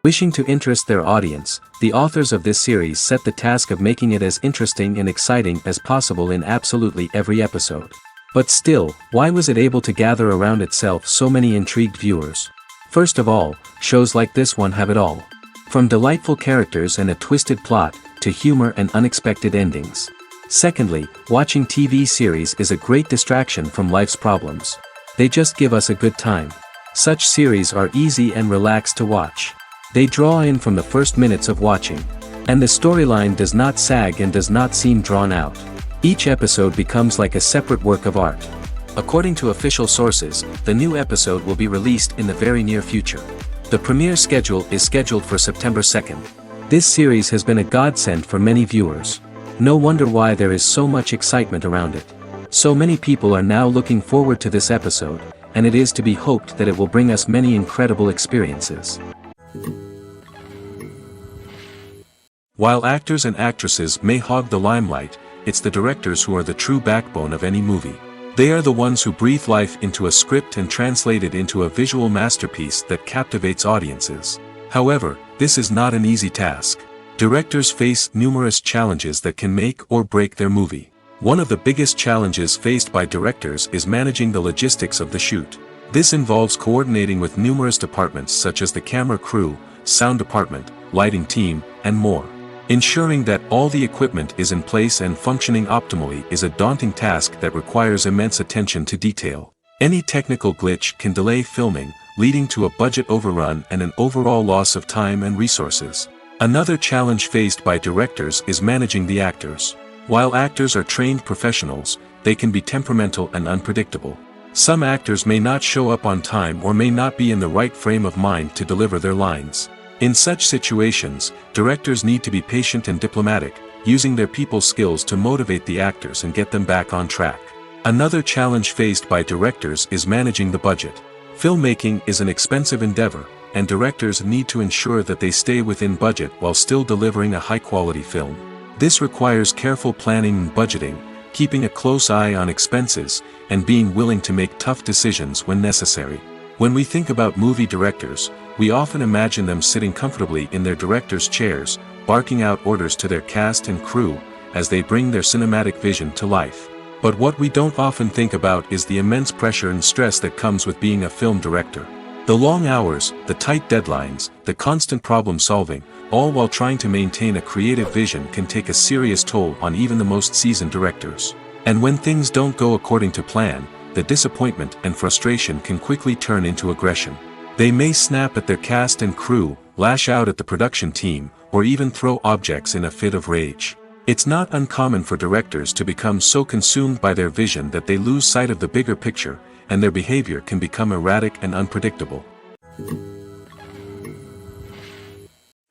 Wishing to interest their audience, the authors of this series set the task of making it as interesting and exciting as possible in absolutely every episode. But still, why was it able to gather around itself so many intrigued viewers? First of all, shows like this one have it all. From delightful characters and a twisted plot, to humor and unexpected endings. Secondly, watching TV series is a great distraction from life's problems. They just give us a good time. Such series are easy and relaxed to watch. They draw in from the first minutes of watching. And the storyline does not sag and does not seem drawn out. Each episode becomes like a separate work of art. According to official sources, the new episode will be released in the very near future. The premiere schedule is scheduled for September 2nd. This series has been a godsend for many viewers. No wonder why there is so much excitement around it. So many people are now looking forward to this episode, and it is to be hoped that it will bring us many incredible experiences. While actors and actresses may hog the limelight, it's the directors who are the true backbone of any movie. They are the ones who breathe life into a script and translate it into a visual masterpiece that captivates audiences. However, this is not an easy task. Directors face numerous challenges that can make or break their movie. One of the biggest challenges faced by directors is managing the logistics of the shoot. This involves coordinating with numerous departments such as the camera crew, sound department, lighting team, and more. Ensuring that all the equipment is in place and functioning optimally is a daunting task that requires immense attention to detail. Any technical glitch can delay filming, leading to a budget overrun and an overall loss of time and resources. Another challenge faced by directors is managing the actors. While actors are trained professionals, they can be temperamental and unpredictable. Some actors may not show up on time or may not be in the right frame of mind to deliver their lines. In such situations, directors need to be patient and diplomatic, using their people skills to motivate the actors and get them back on track. Another challenge faced by directors is managing the budget. Filmmaking is an expensive endeavor, and directors need to ensure that they stay within budget while still delivering a high-quality film. This requires careful planning and budgeting, keeping a close eye on expenses, and being willing to make tough decisions when necessary. When we think about movie directors, we often imagine them sitting comfortably in their director's chairs, barking out orders to their cast and crew, as they bring their cinematic vision to life. But what we don't often think about is the immense pressure and stress that comes with being a film director. The long hours, the tight deadlines, the constant problem solving, all while trying to maintain a creative vision can take a serious toll on even the most seasoned directors. And when things don't go according to plan, the disappointment and frustration can quickly turn into aggression. They may snap at their cast and crew, lash out at the production team, or even throw objects in a fit of rage. It's not uncommon for directors to become so consumed by their vision that they lose sight of the bigger picture, and their behavior can become erratic and unpredictable.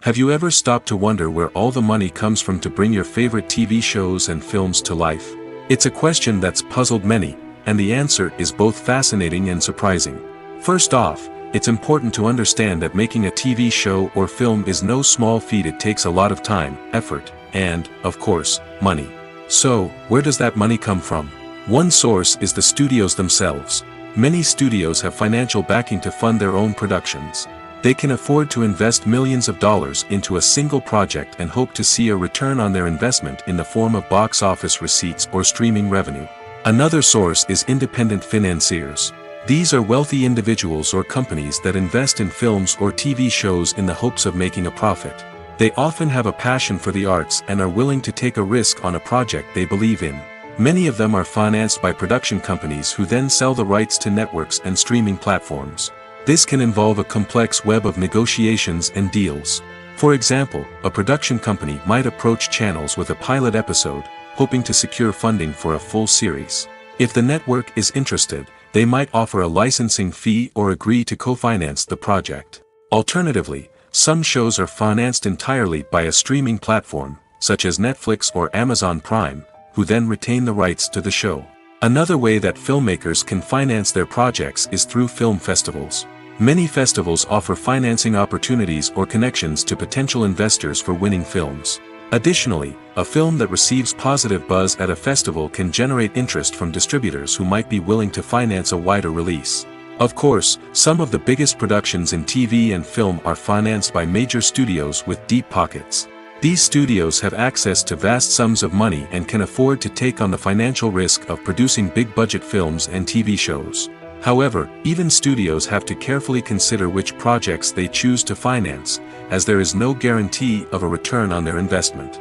Have you ever stopped to wonder where all the money comes from to bring your favorite TV shows and films to life? It's a question that's puzzled many, and the answer is both fascinating and surprising. First off, it's important to understand that making a TV show or film is no small feat. It takes a lot of time, effort, and, of course, money. So, where does that money come from? One source is the studios themselves. Many studios have financial backing to fund their own productions. They can afford to invest millions of dollars into a single project and hope to see a return on their investment in the form of box office receipts or streaming revenue. Another source is independent financiers. These are wealthy individuals or companies that invest in films or TV shows in the hopes of making a profit. They often have a passion for the arts and are willing to take a risk on a project they believe in. Many of them are financed by production companies who then sell the rights to networks and streaming platforms. This can involve a complex web of negotiations and deals. For example, a production company might approach channels with a pilot episode, hoping to secure funding for a full series. If the network is interested, they might offer a licensing fee or agree to co-finance the project. Alternatively, some shows are financed entirely by a streaming platform, such as Netflix or Amazon Prime, who then retain the rights to the show. Another way that filmmakers can finance their projects is through film festivals. Many festivals offer financing opportunities or connections to potential investors for winning films. Additionally, a film that receives positive buzz at a festival can generate interest from distributors who might be willing to finance a wider release. Of course, some of the biggest productions in TV and film are financed by major studios with deep pockets. These studios have access to vast sums of money and can afford to take on the financial risk of producing big-budget films and TV shows. However, even studios have to carefully consider which projects they choose to finance, as there is no guarantee of a return on their investment.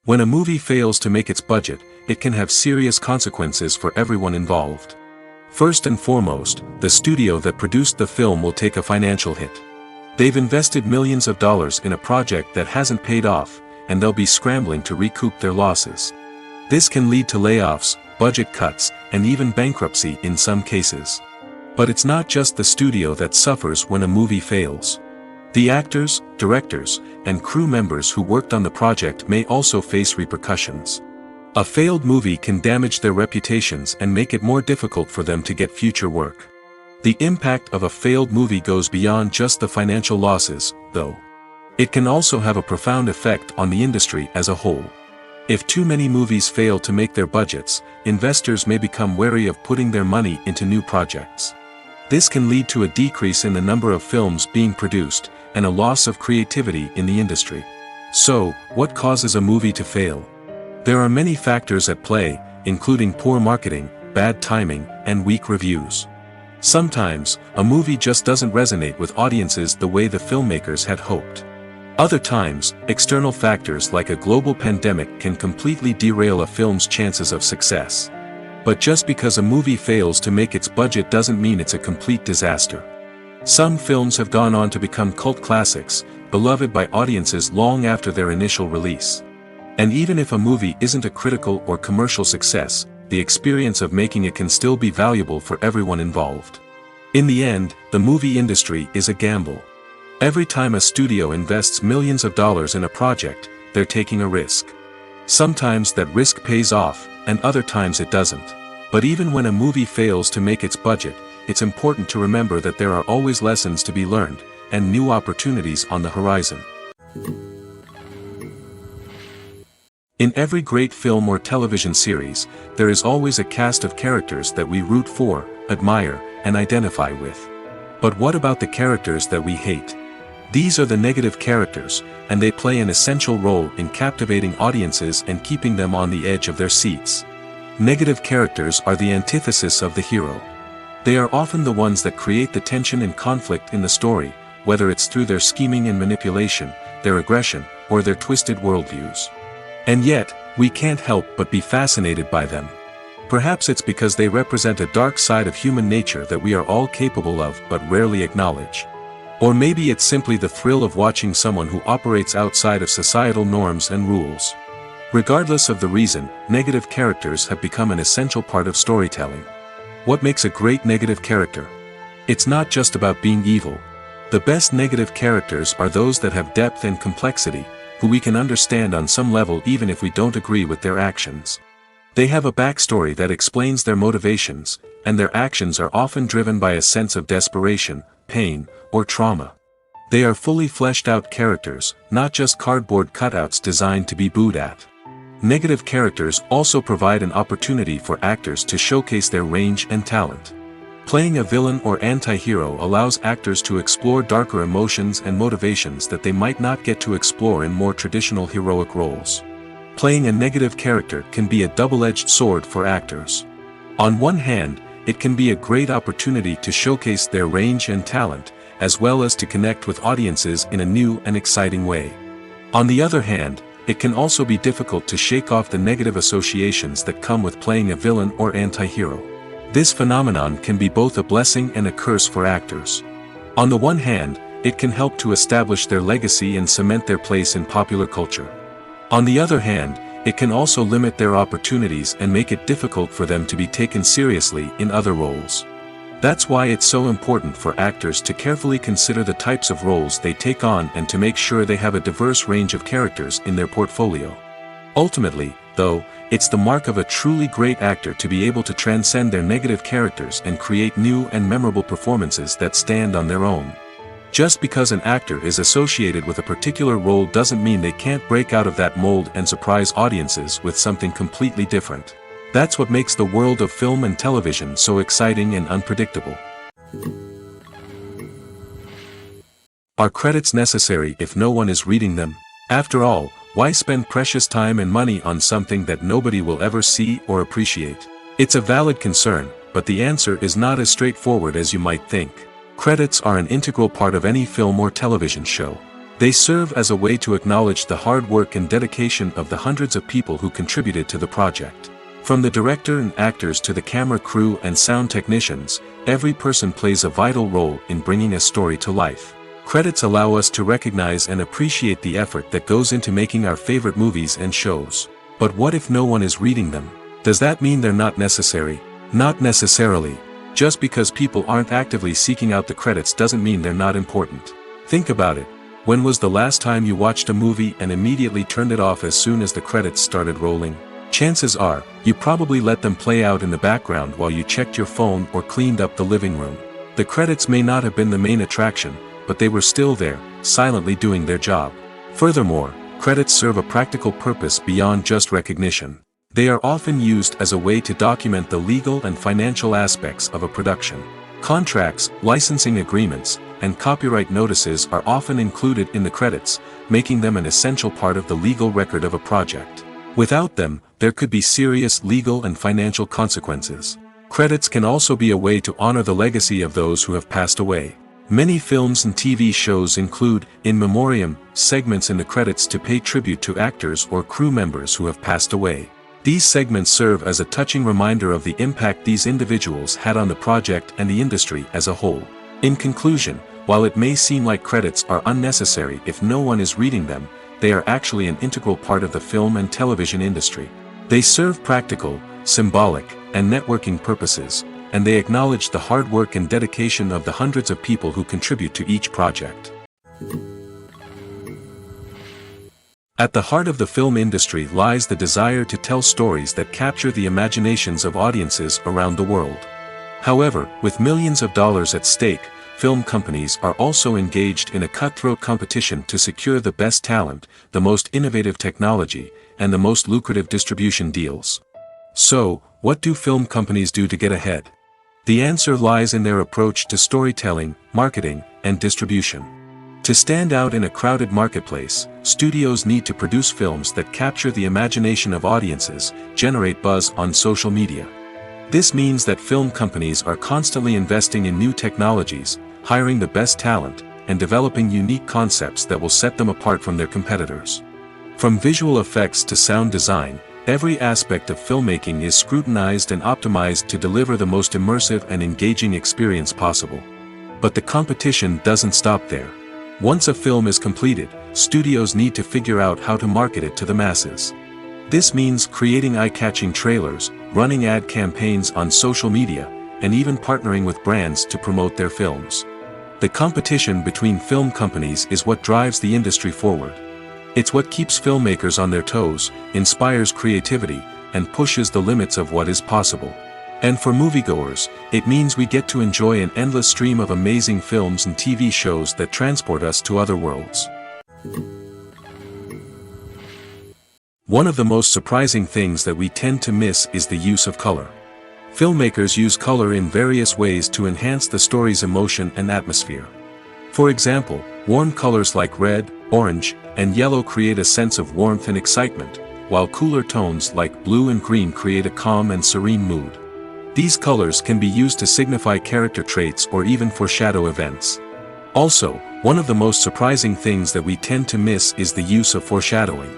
When a movie fails to make its budget, it can have serious consequences for everyone involved. First and foremost, the studio that produced the film will take a financial hit. They've invested millions of dollars in a project that hasn't paid off, and they'll be scrambling to recoup their losses. This can lead to layoffs, budget cuts, and even bankruptcy in some cases. But it's not just the studio that suffers when a movie fails. The actors, directors, and crew members who worked on the project may also face repercussions. A failed movie can damage their reputations and make it more difficult for them to get future work. The impact of a failed movie goes beyond just the financial losses, though. It can also have a profound effect on the industry as a whole. If too many movies fail to make their budgets, investors may become wary of putting their money into new projects. This can lead to a decrease in the number of films being produced, and a loss of creativity in the industry. So, what causes a movie to fail? There are many factors at play, including poor marketing, bad timing, and weak reviews. Sometimes, a movie just doesn't resonate with audiences the way the filmmakers had hoped. Other times, external factors like a global pandemic can completely derail a film's chances of success. But just because a movie fails to make its budget doesn't mean it's a complete disaster. Some films have gone on to become cult classics, beloved by audiences long after their initial release. And even if a movie isn't a critical or commercial success, the experience of making it can still be valuable for everyone involved. In the end, the movie industry is a gamble. Every time a studio invests millions of dollars in a project, they're taking a risk. Sometimes that risk pays off, and other times it doesn't. But even when a movie fails to make its budget, it's important to remember that there are always lessons to be learned, and new opportunities on the horizon. In every great film or television series, there is always a cast of characters that we root for, admire, and identify with. But what about the characters that we hate? These are the negative characters, and they play an essential role in captivating audiences and keeping them on the edge of their seats. Negative characters are the antithesis of the hero. They are often the ones that create the tension and conflict in the story, whether it's through their scheming and manipulation, their aggression, or their twisted worldviews. And yet, we can't help but be fascinated by them. Perhaps it's because they represent a dark side of human nature that we are all capable of but rarely acknowledge. Or maybe it's simply the thrill of watching someone who operates outside of societal norms and rules. Regardless of the reason, negative characters have become an essential part of storytelling. What makes a great negative character? It's not just about being evil. The best negative characters are those that have depth and complexity, who we can understand on some level even if we don't agree with their actions. They have a backstory that explains their motivations, and their actions are often driven by a sense of desperation, pain, or trauma. They are fully fleshed out characters, not just cardboard cutouts designed to be booed at. Negative characters also provide an opportunity for actors to showcase their range and talent. Playing a villain or anti-hero allows actors to explore darker emotions and motivations that they might not get to explore in more traditional heroic roles. Playing a negative character can be a double-edged sword for actors. On one hand, it can be a great opportunity to showcase their range and talent, as well as to connect with audiences in a new and exciting way. On the other hand, it can also be difficult to shake off the negative associations that come with playing a villain or anti-hero. This phenomenon can be both a blessing and a curse for actors. On the one hand, it can help to establish their legacy and cement their place in popular culture. On the other hand, it can also limit their opportunities and make it difficult for them to be taken seriously in other roles. That's why it's so important for actors to carefully consider the types of roles they take on and to make sure they have a diverse range of characters in their portfolio. Ultimately, though, it's the mark of a truly great actor to be able to transcend their negative characters and create new and memorable performances that stand on their own. Just because an actor is associated with a particular role doesn't mean they can't break out of that mold and surprise audiences with something completely different. That's what makes the world of film and television so exciting and unpredictable. Are credits necessary if no one is reading them? After all, why spend precious time and money on something that nobody will ever see or appreciate? It's a valid concern, but the answer is not as straightforward as you might think. Credits are an integral part of any film or television show. They serve as a way to acknowledge the hard work and dedication of the hundreds of people who contributed to the project. From the director and actors to the camera crew and sound technicians, every person plays a vital role in bringing a story to life. Credits allow us to recognize and appreciate the effort that goes into making our favorite movies and shows. But what if no one is reading them? Does that mean they're not necessary? Not necessarily. Just because people aren't actively seeking out the credits doesn't mean they're not important. Think about it. When was the last time you watched a movie and immediately turned it off as soon as the credits started rolling? Chances are, you probably let them play out in the background while you checked your phone or cleaned up the living room. The credits may not have been the main attraction, but they were still there, silently doing their job. Furthermore, credits serve a practical purpose beyond just recognition. They are often used as a way to document the legal and financial aspects of a production. Contracts, licensing agreements, and copyright notices are often included in the credits, making them an essential part of the legal record of a project. Without them, there could be serious legal and financial consequences. Credits can also be a way to honor the legacy of those who have passed away. Many films and TV shows include, in memoriam, segments in the credits to pay tribute to actors or crew members who have passed away. These segments serve as a touching reminder of the impact these individuals had on the project and the industry as a whole. In conclusion, while it may seem like credits are unnecessary if no one is reading them, they are actually an integral part of the film and television industry. They serve practical, symbolic, and networking purposes, and they acknowledge the hard work and dedication of the hundreds of people who contribute to each project. At the heart of the film industry lies the desire to tell stories that capture the imaginations of audiences around the world. However, with millions of dollars at stake, film companies are also engaged in a cutthroat competition to secure the best talent, the most innovative technology, and the most lucrative distribution deals. So, what do film companies do to get ahead? The answer lies in their approach to storytelling, marketing, and distribution. To stand out in a crowded marketplace, studios need to produce films that capture the imagination of audiences, generate buzz on social media. This means that film companies are constantly investing in new technologies, hiring the best talent, and developing unique concepts that will set them apart from their competitors. From visual effects to sound design, every aspect of filmmaking is scrutinized and optimized to deliver the most immersive and engaging experience possible. But the competition doesn't stop there. Once a film is completed, studios need to figure out how to market it to the masses. This means creating eye-catching trailers, running ad campaigns on social media, and even partnering with brands to promote their films. The competition between film companies is what drives the industry forward. It's what keeps filmmakers on their toes, inspires creativity, and pushes the limits of what is possible. And for moviegoers, it means we get to enjoy an endless stream of amazing films and TV shows that transport us to other worlds. One of the most surprising things that we tend to miss is the use of color. Filmmakers use color in various ways to enhance the story's emotion and atmosphere. For example, warm colors like red, orange, and yellow create a sense of warmth and excitement, while cooler tones like blue and green create a calm and serene mood. These colors can be used to signify character traits or even foreshadow events. Also, one of the most surprising things that we tend to miss is the use of foreshadowing.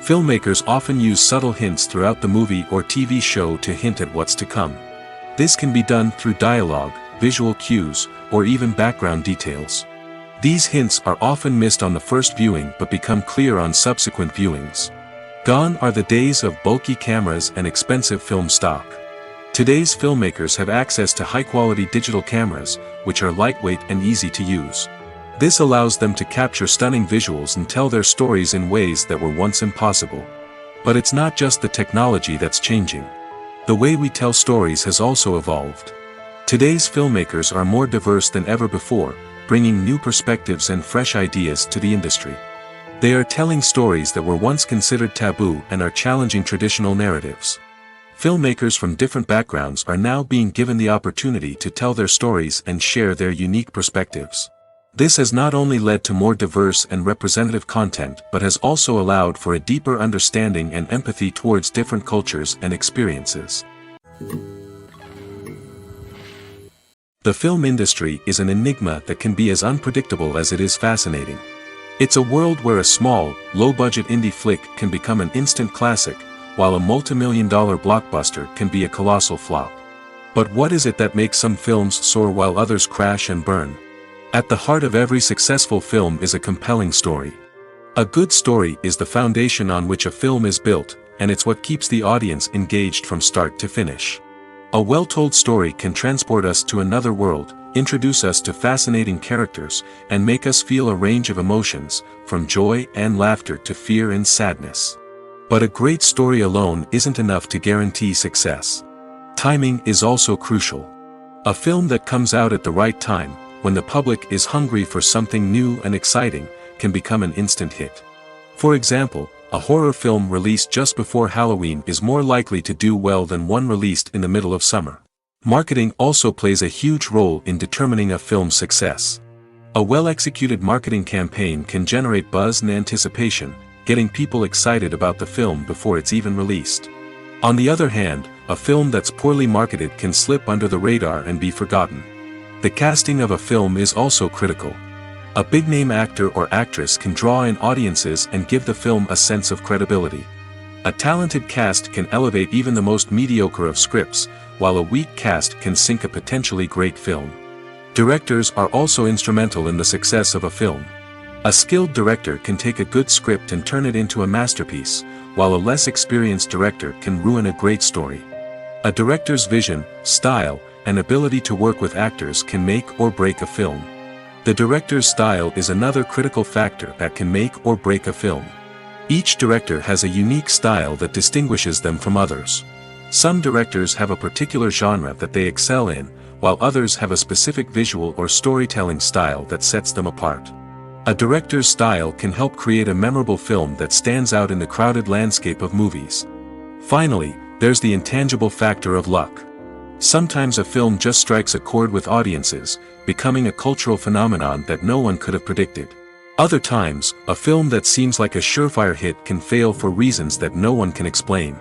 Filmmakers often use subtle hints throughout the movie or TV show to hint at what's to come. This can be done through dialogue, visual cues, or even background details. These hints are often missed on the first viewing but become clear on subsequent viewings. Gone are the days of bulky cameras and expensive film stock. Today's filmmakers have access to high-quality digital cameras, which are lightweight and easy to use. This allows them to capture stunning visuals and tell their stories in ways that were once impossible. But it's not just the technology that's changing. The way we tell stories has also evolved. Today's filmmakers are more diverse than ever before, bringing new perspectives and fresh ideas to the industry. They are telling stories that were once considered taboo and are challenging traditional narratives. Filmmakers from different backgrounds are now being given the opportunity to tell their stories and share their unique perspectives. This has not only led to more diverse and representative content but has also allowed for a deeper understanding and empathy towards different cultures and experiences. The film industry is an enigma that can be as unpredictable as it is fascinating. It's a world where a small, low-budget indie flick can become an instant classic, while a multi-million-dollar blockbuster can be a colossal flop. But what is it that makes some films soar while others crash and burn? At the heart of every successful film is a compelling story. A good story is the foundation on which a film is built, and it's what keeps the audience engaged from start to finish. A well-told story can transport us to another world, introduce us to fascinating characters, and make us feel a range of emotions, from joy and laughter to fear and sadness. But a great story alone isn't enough to guarantee success. Timing is also crucial. A film that comes out at the right time, when the public is hungry for something new and exciting, can become an instant hit. For example, a horror film released just before Halloween is more likely to do well than one released in the middle of summer. Marketing also plays a huge role in determining a film's success. A well-executed marketing campaign can generate buzz and anticipation, getting people excited about the film before it's even released. On the other hand, a film that's poorly marketed can slip under the radar and be forgotten. The casting of a film is also critical. A big-name actor or actress can draw in audiences and give the film a sense of credibility. A talented cast can elevate even the most mediocre of scripts, while a weak cast can sink a potentially great film. Directors are also instrumental in the success of a film. A skilled director can take a good script and turn it into a masterpiece, while a less experienced director can ruin a great story. A director's vision, style, and ability to work with actors can make or break a film. The director's style is another critical factor that can make or break a film. Each director has a unique style that distinguishes them from others. Some directors have a particular genre that they excel in, while others have a specific visual or storytelling style that sets them apart. A director's style can help create a memorable film that stands out in the crowded landscape of movies. Finally, there's the intangible factor of luck. Sometimes a film just strikes a chord with audiences, becoming a cultural phenomenon that no one could have predicted. Other times, a film that seems like a surefire hit can fail for reasons that no one can explain.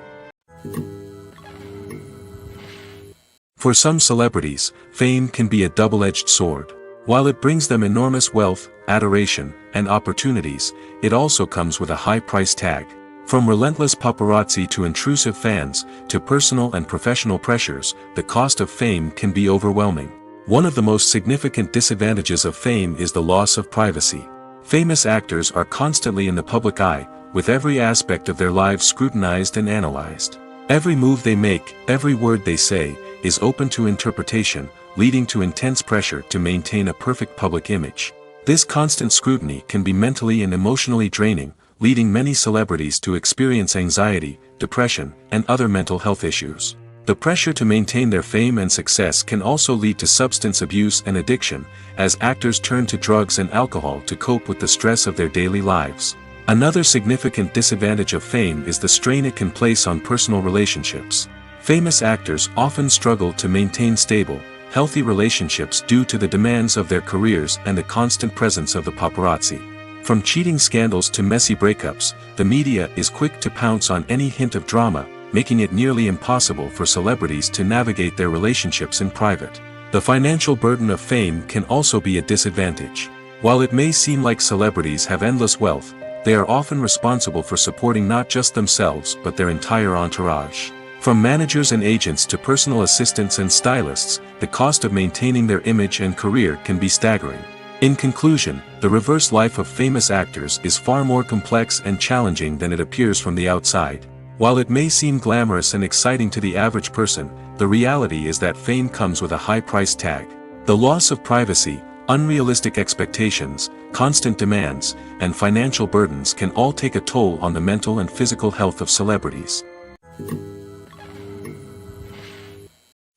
For some celebrities, fame can be a double-edged sword. While it brings them enormous wealth, adoration, and opportunities, it also comes with a high price tag. From relentless paparazzi to intrusive fans, to personal and professional pressures, the cost of fame can be overwhelming. One of the most significant disadvantages of fame is the loss of privacy. Famous actors are constantly in the public eye, with every aspect of their lives scrutinized and analyzed. Every move they make, every word they say, is open to interpretation, leading to intense pressure to maintain a perfect public image. This constant scrutiny can be mentally and emotionally draining, leading many celebrities to experience anxiety, depression, and other mental health issues. The pressure to maintain their fame and success can also lead to substance abuse and addiction, as actors turn to drugs and alcohol to cope with the stress of their daily lives. Another significant disadvantage of fame is the strain it can place on personal relationships. Famous actors often struggle to maintain stable, healthy relationships due to the demands of their careers and the constant presence of the paparazzi. From cheating scandals to messy breakups, the media is quick to pounce on any hint of drama, making it nearly impossible for celebrities to navigate their relationships in private. The financial burden of fame can also be a disadvantage. While it may seem like celebrities have endless wealth, they are often responsible for supporting not just themselves but their entire entourage. From managers and agents to personal assistants and stylists, the cost of maintaining their image and career can be staggering. In conclusion, the reverse life of famous actors is far more complex and challenging than it appears from the outside. While it may seem glamorous and exciting to the average person, the reality is that fame comes with a high price tag. The loss of privacy, unrealistic expectations, constant demands, and financial burdens can all take a toll on the mental and physical health of celebrities.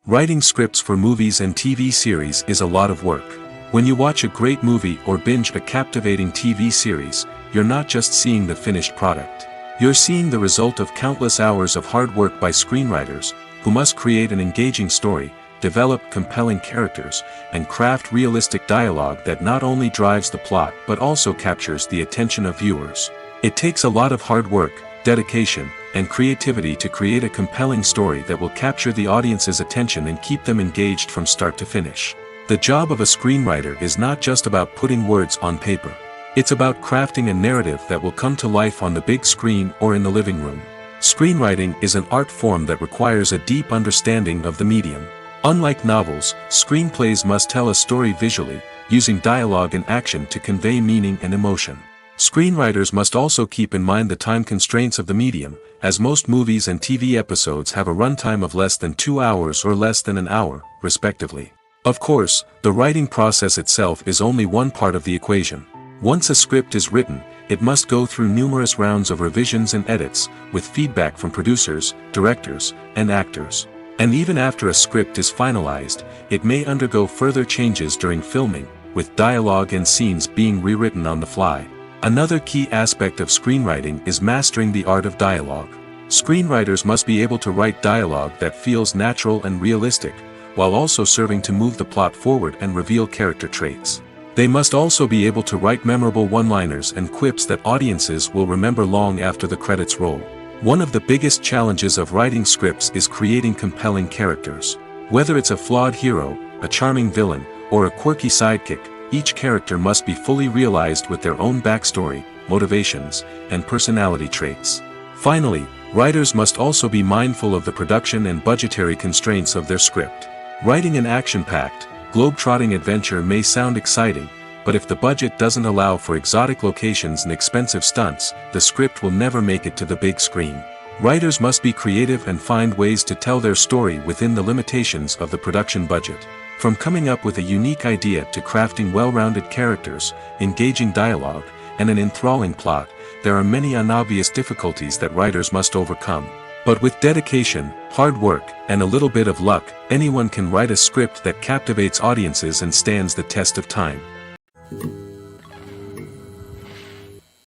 Writing scripts for movies and TV series is a lot of work. When you watch a great movie or binge a captivating TV series, you're not just seeing the finished product. You're seeing the result of countless hours of hard work by screenwriters, who must create an engaging story, develop compelling characters, and craft realistic dialogue that not only drives the plot but also captures the attention of viewers. It takes a lot of hard work, dedication, and creativity to create a compelling story that will capture the audience's attention and keep them engaged from start to finish. The job of a screenwriter is not just about putting words on paper. It's about crafting a narrative that will come to life on the big screen or in the living room. Screenwriting is an art form that requires a deep understanding of the medium. Unlike novels, screenplays must tell a story visually, using dialogue and action to convey meaning and emotion. Screenwriters must also keep in mind the time constraints of the medium, as most movies and TV episodes have a runtime of less than 2 hours or less than an hour, respectively. Of course, the writing process itself is only one part of the equation. Once a script is written, it must go through numerous rounds of revisions and edits, with feedback from producers, directors, and actors. And even after a script is finalized, it may undergo further changes during filming, with dialogue and scenes being rewritten on the fly. Another key aspect of screenwriting is mastering the art of dialogue. Screenwriters must be able to write dialogue that feels natural and realistic, while also serving to move the plot forward and reveal character traits. They must also be able to write memorable one-liners and quips that audiences will remember long after the credits roll. One of the biggest challenges of writing scripts is creating compelling characters. Whether it's a flawed hero, a charming villain, or a quirky sidekick, each character must be fully realized with their own backstory, motivations, and personality traits. Finally, writers must also be mindful of the production and budgetary constraints of their script. Writing an action-packed, globe-trotting adventure may sound exciting, but if the budget doesn't allow for exotic locations and expensive stunts, the script will never make it to the big screen. Writers must be creative and find ways to tell their story within the limitations of the production budget. From coming up with a unique idea to crafting well-rounded characters, engaging dialogue, and an enthralling plot, there are many unobvious difficulties that writers must overcome. But with dedication, hard work, and a little bit of luck, anyone can write a script that captivates audiences and stands the test of time.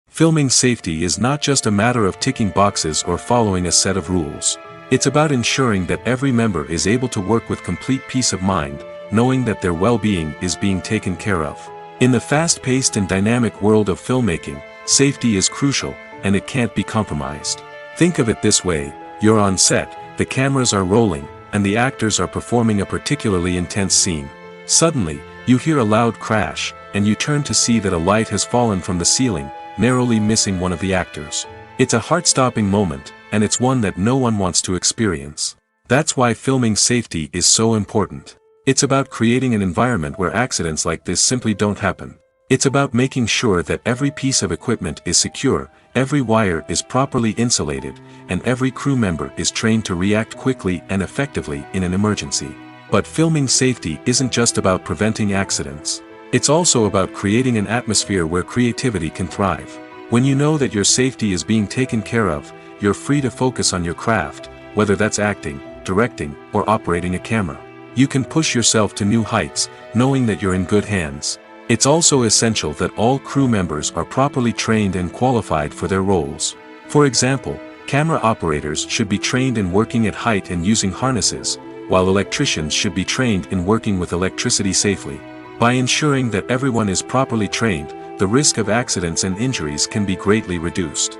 Filming safety is not just a matter of ticking boxes or following a set of rules. It's about ensuring that every member is able to work with complete peace of mind, knowing that their well-being is being taken care of. In the fast-paced and dynamic world of filmmaking, safety is crucial, and it can't be compromised. Think of it this way: you're on set, the cameras are rolling, and the actors are performing a particularly intense scene. Suddenly, you hear a loud crash, and you turn to see that a light has fallen from the ceiling, narrowly missing one of the actors. It's a heart-stopping moment, and it's one that no one wants to experience. That's why filming safety is so important. It's about creating an environment where accidents like this simply don't happen. It's about making sure that every piece of equipment is secure, every wire is properly insulated, and every crew member is trained to react quickly and effectively in an emergency. But filming safety isn't just about preventing accidents. It's also about creating an atmosphere where creativity can thrive. When you know that your safety is being taken care of, you're free to focus on your craft, whether that's acting, directing, or operating a camera. You can push yourself to new heights, knowing that you're in good hands. It's also essential that all crew members are properly trained and qualified for their roles. For example, camera operators should be trained in working at height and using harnesses, while electricians should be trained in working with electricity safely. By ensuring that everyone is properly trained, the risk of accidents and injuries can be greatly reduced.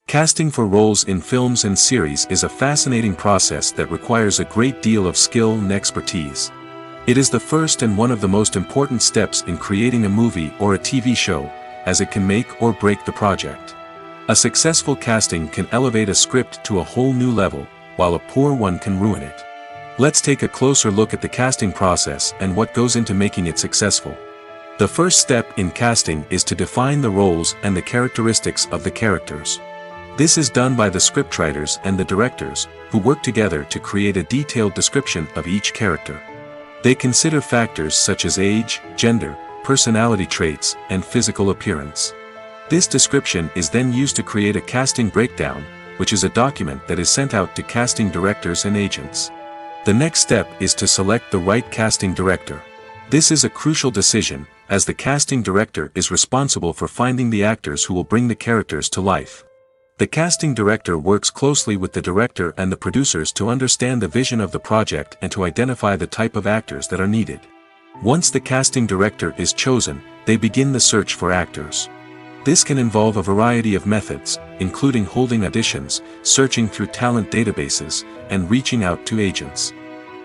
Casting for roles in films and series is a fascinating process that requires a great deal of skill and expertise. It is the first and one of the most important steps in creating a movie or a TV show, as it can make or break the project. A successful casting can elevate a script to a whole new level, while a poor one can ruin it. Let's take a closer look at the casting process and what goes into making it successful. The first step in casting is to define the roles and the characteristics of the characters. This is done by the scriptwriters and the directors, who work together to create a detailed description of each character. They consider factors such as age, gender, personality traits, and physical appearance. This description is then used to create a casting breakdown, which is a document that is sent out to casting directors and agents. The next step is to select the right casting director. This is a crucial decision, as the casting director is responsible for finding the actors who will bring the characters to life. The casting director works closely with the director and the producers to understand the vision of the project and to identify the type of actors that are needed. Once the casting director is chosen, they begin the search for actors. This can involve a variety of methods, including holding auditions, searching through talent databases, and reaching out to agents.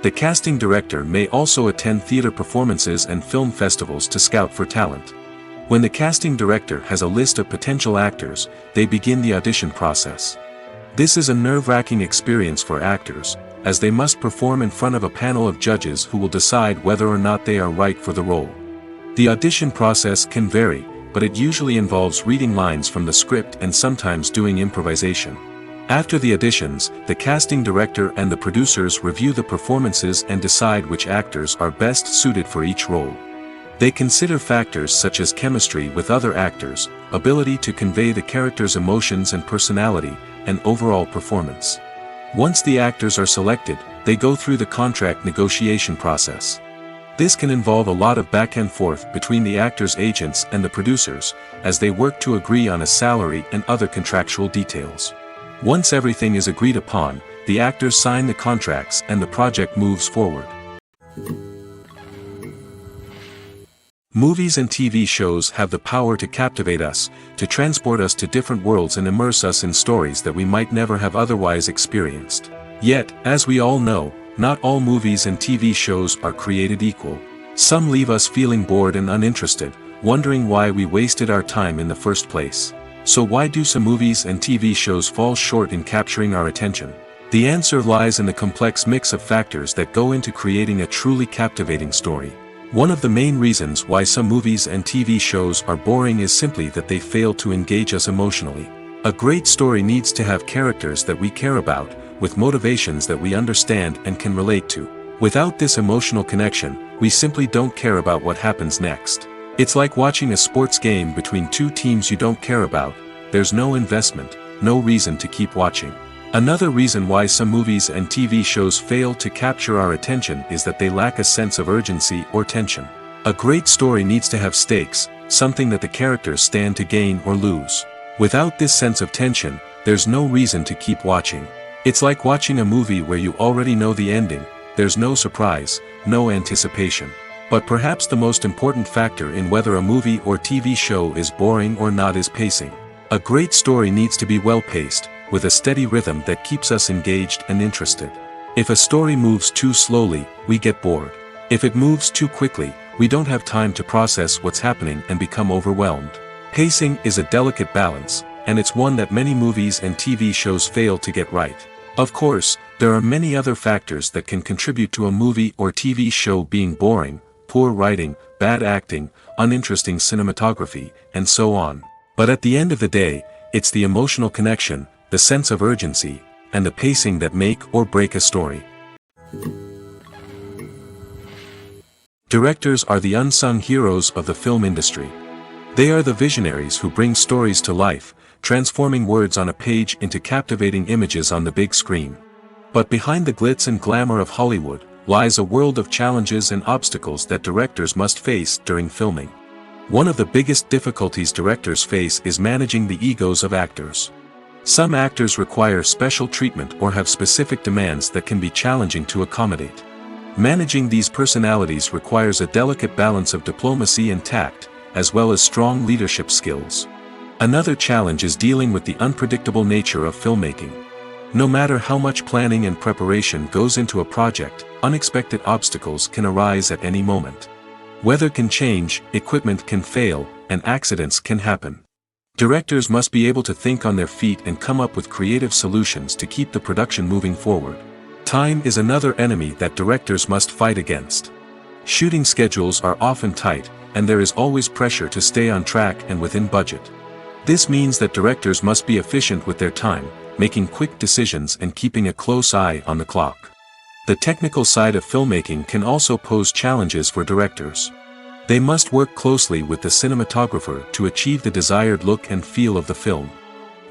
The casting director may also attend theater performances and film festivals to scout for talent. When the casting director has a list of potential actors, they begin the audition process. This is a nerve-wracking experience for actors, as they must perform in front of a panel of judges who will decide whether or not they are right for the role. The audition process can vary, but it usually involves reading lines from the script and sometimes doing improvisation. After the auditions, the casting director and the producers review the performances and decide which actors are best suited for each role. They consider factors such as chemistry with other actors, ability to convey the character's emotions and personality, and overall performance. Once the actors are selected, they go through the contract negotiation process. This can involve a lot of back and forth between the actors' agents and the producers, as they work to agree on a salary and other contractual details. Once everything is agreed upon, the actors sign the contracts and the project moves forward. Movies and TV shows have the power to captivate us, to transport us to different worlds and immerse us in stories that we might never have otherwise experienced. Yet, as we all know, not all movies and TV shows are created equal. Some leave us feeling bored and uninterested, wondering why we wasted our time in the first place. So why do some movies and TV shows fall short in capturing our attention? The answer lies in the complex mix of factors that go into creating a truly captivating story. One of the main reasons why some movies and TV shows are boring is simply that they fail to engage us emotionally. A great story needs to have characters that we care about, with motivations that we understand and can relate to. Without this emotional connection, we simply don't care about what happens next. It's like watching a sports game between two teams you don't care about. There's no investment, no reason to keep watching. Another reason why some movies and TV shows fail to capture our attention is that they lack a sense of urgency or tension. A great story needs to have stakes, something that the characters stand to gain or lose. Without this sense of tension, there's no reason to keep watching. It's like watching a movie where you already know the ending. There's no surprise, no anticipation. But perhaps the most important factor in whether a movie or TV show is boring or not is pacing. A great story needs to be well-paced, with a steady rhythm that keeps us engaged and interested. If a story moves too slowly, we get bored. If it moves too quickly, we don't have time to process what's happening and become overwhelmed. Pacing is a delicate balance, and it's one that many movies and TV shows fail to get right. Of course, there are many other factors that can contribute to a movie or TV show being boring: poor writing, bad acting, uninteresting cinematography, and so on. But at the end of the day, it's the emotional connection, the sense of urgency, and the pacing that make or break a story. Directors are the unsung heroes of the film industry. They are the visionaries who bring stories to life, transforming words on a page into captivating images on the big screen. But behind the glitz and glamour of Hollywood lies a world of challenges and obstacles that directors must face during filming. One of the biggest difficulties directors face is managing the egos of actors. Some actors require special treatment or have specific demands that can be challenging to accommodate. Managing these personalities requires a delicate balance of diplomacy and tact, as well as strong leadership skills. Another challenge is dealing with the unpredictable nature of filmmaking. No matter how much planning and preparation goes into a project, unexpected obstacles can arise at any moment. Weather can change, equipment can fail, and accidents can happen. Directors must be able to think on their feet and come up with creative solutions to keep the production moving forward. Time is another enemy that directors must fight against. Shooting schedules are often tight, and there is always pressure to stay on track and within budget. This means that directors must be efficient with their time, making quick decisions and keeping a close eye on the clock. The technical side of filmmaking can also pose challenges for directors. They must work closely with the cinematographer to achieve the desired look and feel of the film.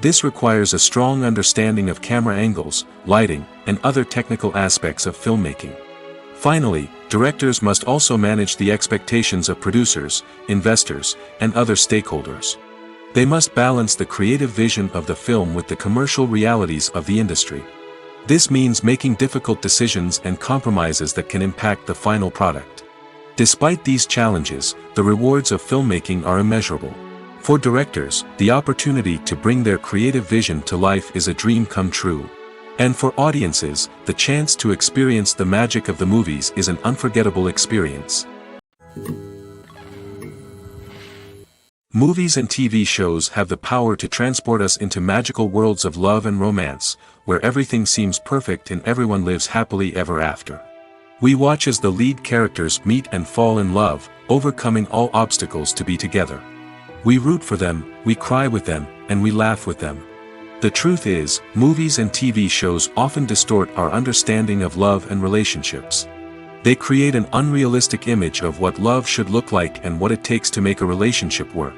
This requires a strong understanding of camera angles, lighting, and other technical aspects of filmmaking. Finally, directors must also manage the expectations of producers, investors, and other stakeholders. They must balance the creative vision of the film with the commercial realities of the industry. This means making difficult decisions and compromises that can impact the final product. Despite these challenges, the rewards of filmmaking are immeasurable. For directors, the opportunity to bring their creative vision to life is a dream come true. And for audiences, the chance to experience the magic of the movies is an unforgettable experience. Movies and TV shows have the power to transport us into magical worlds of love and romance, where everything seems perfect and everyone lives happily ever after. We watch as the lead characters meet and fall in love, overcoming all obstacles to be together. We root for them, we cry with them, and we laugh with them. The truth is, movies and TV shows often distort our understanding of love and relationships. They create an unrealistic image of what love should look like and what it takes to make a relationship work.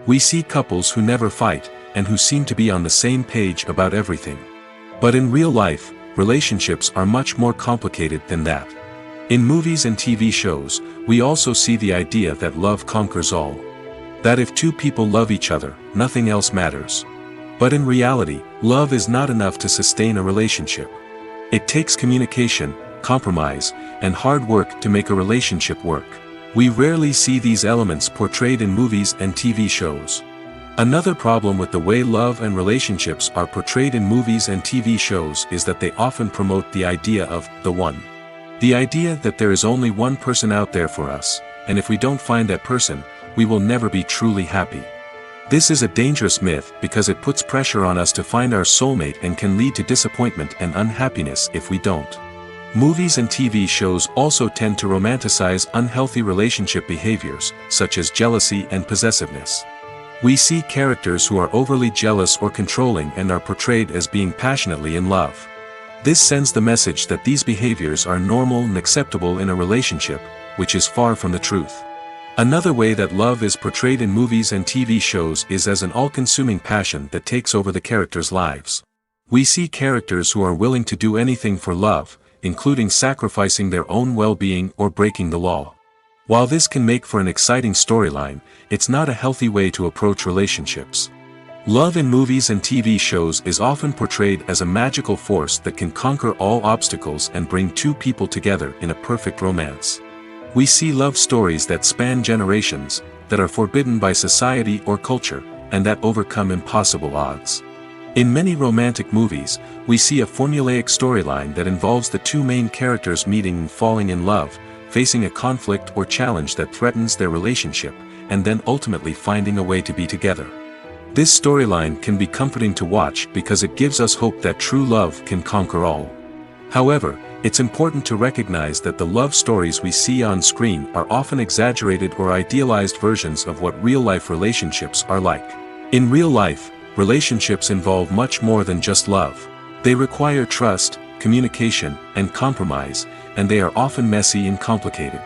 We see couples who never fight, and who seem to be on the same page about everything. But in real life, relationships are much more complicated than that. In movies and TV shows, we also see the idea that love conquers all. That if two people love each other, nothing else matters. But in reality, love is not enough to sustain a relationship. It takes communication, compromise, and hard work to make a relationship work. We rarely see these elements portrayed in movies and TV shows. Another problem with the way love and relationships are portrayed in movies and TV shows is that they often promote the idea of the one. The idea that there is only one person out there for us, and if we don't find that person, we will never be truly happy. This is a dangerous myth because it puts pressure on us to find our soulmate and can lead to disappointment and unhappiness if we don't. Movies and TV shows also tend to romanticize unhealthy relationship behaviors, such as jealousy and possessiveness. We see characters who are overly jealous or controlling and are portrayed as being passionately in love. This sends the message that these behaviors are normal and acceptable in a relationship, which is far from the truth. Another way that love is portrayed in movies and TV shows is as an all-consuming passion that takes over the characters' lives. We see characters who are willing to do anything for love, including sacrificing their own well-being or breaking the law. While this can make for an exciting storyline, it's not a healthy way to approach relationships. Love in movies and TV shows is often portrayed as a magical force that can conquer all obstacles and bring two people together in a perfect romance. We see love stories that span generations, that are forbidden by society or culture, and that overcome impossible odds. In many romantic movies, we see a formulaic storyline that involves the two main characters meeting and falling in love, facing a conflict or challenge that threatens their relationship, and then ultimately finding a way to be together. This storyline can be comforting to watch because it gives us hope that true love can conquer all. However, it's important to recognize that the love stories we see on screen are often exaggerated or idealized versions of what real-life relationships are like. In real life, relationships involve much more than just love. They require trust, communication, and compromise, and they are often messy and complicated.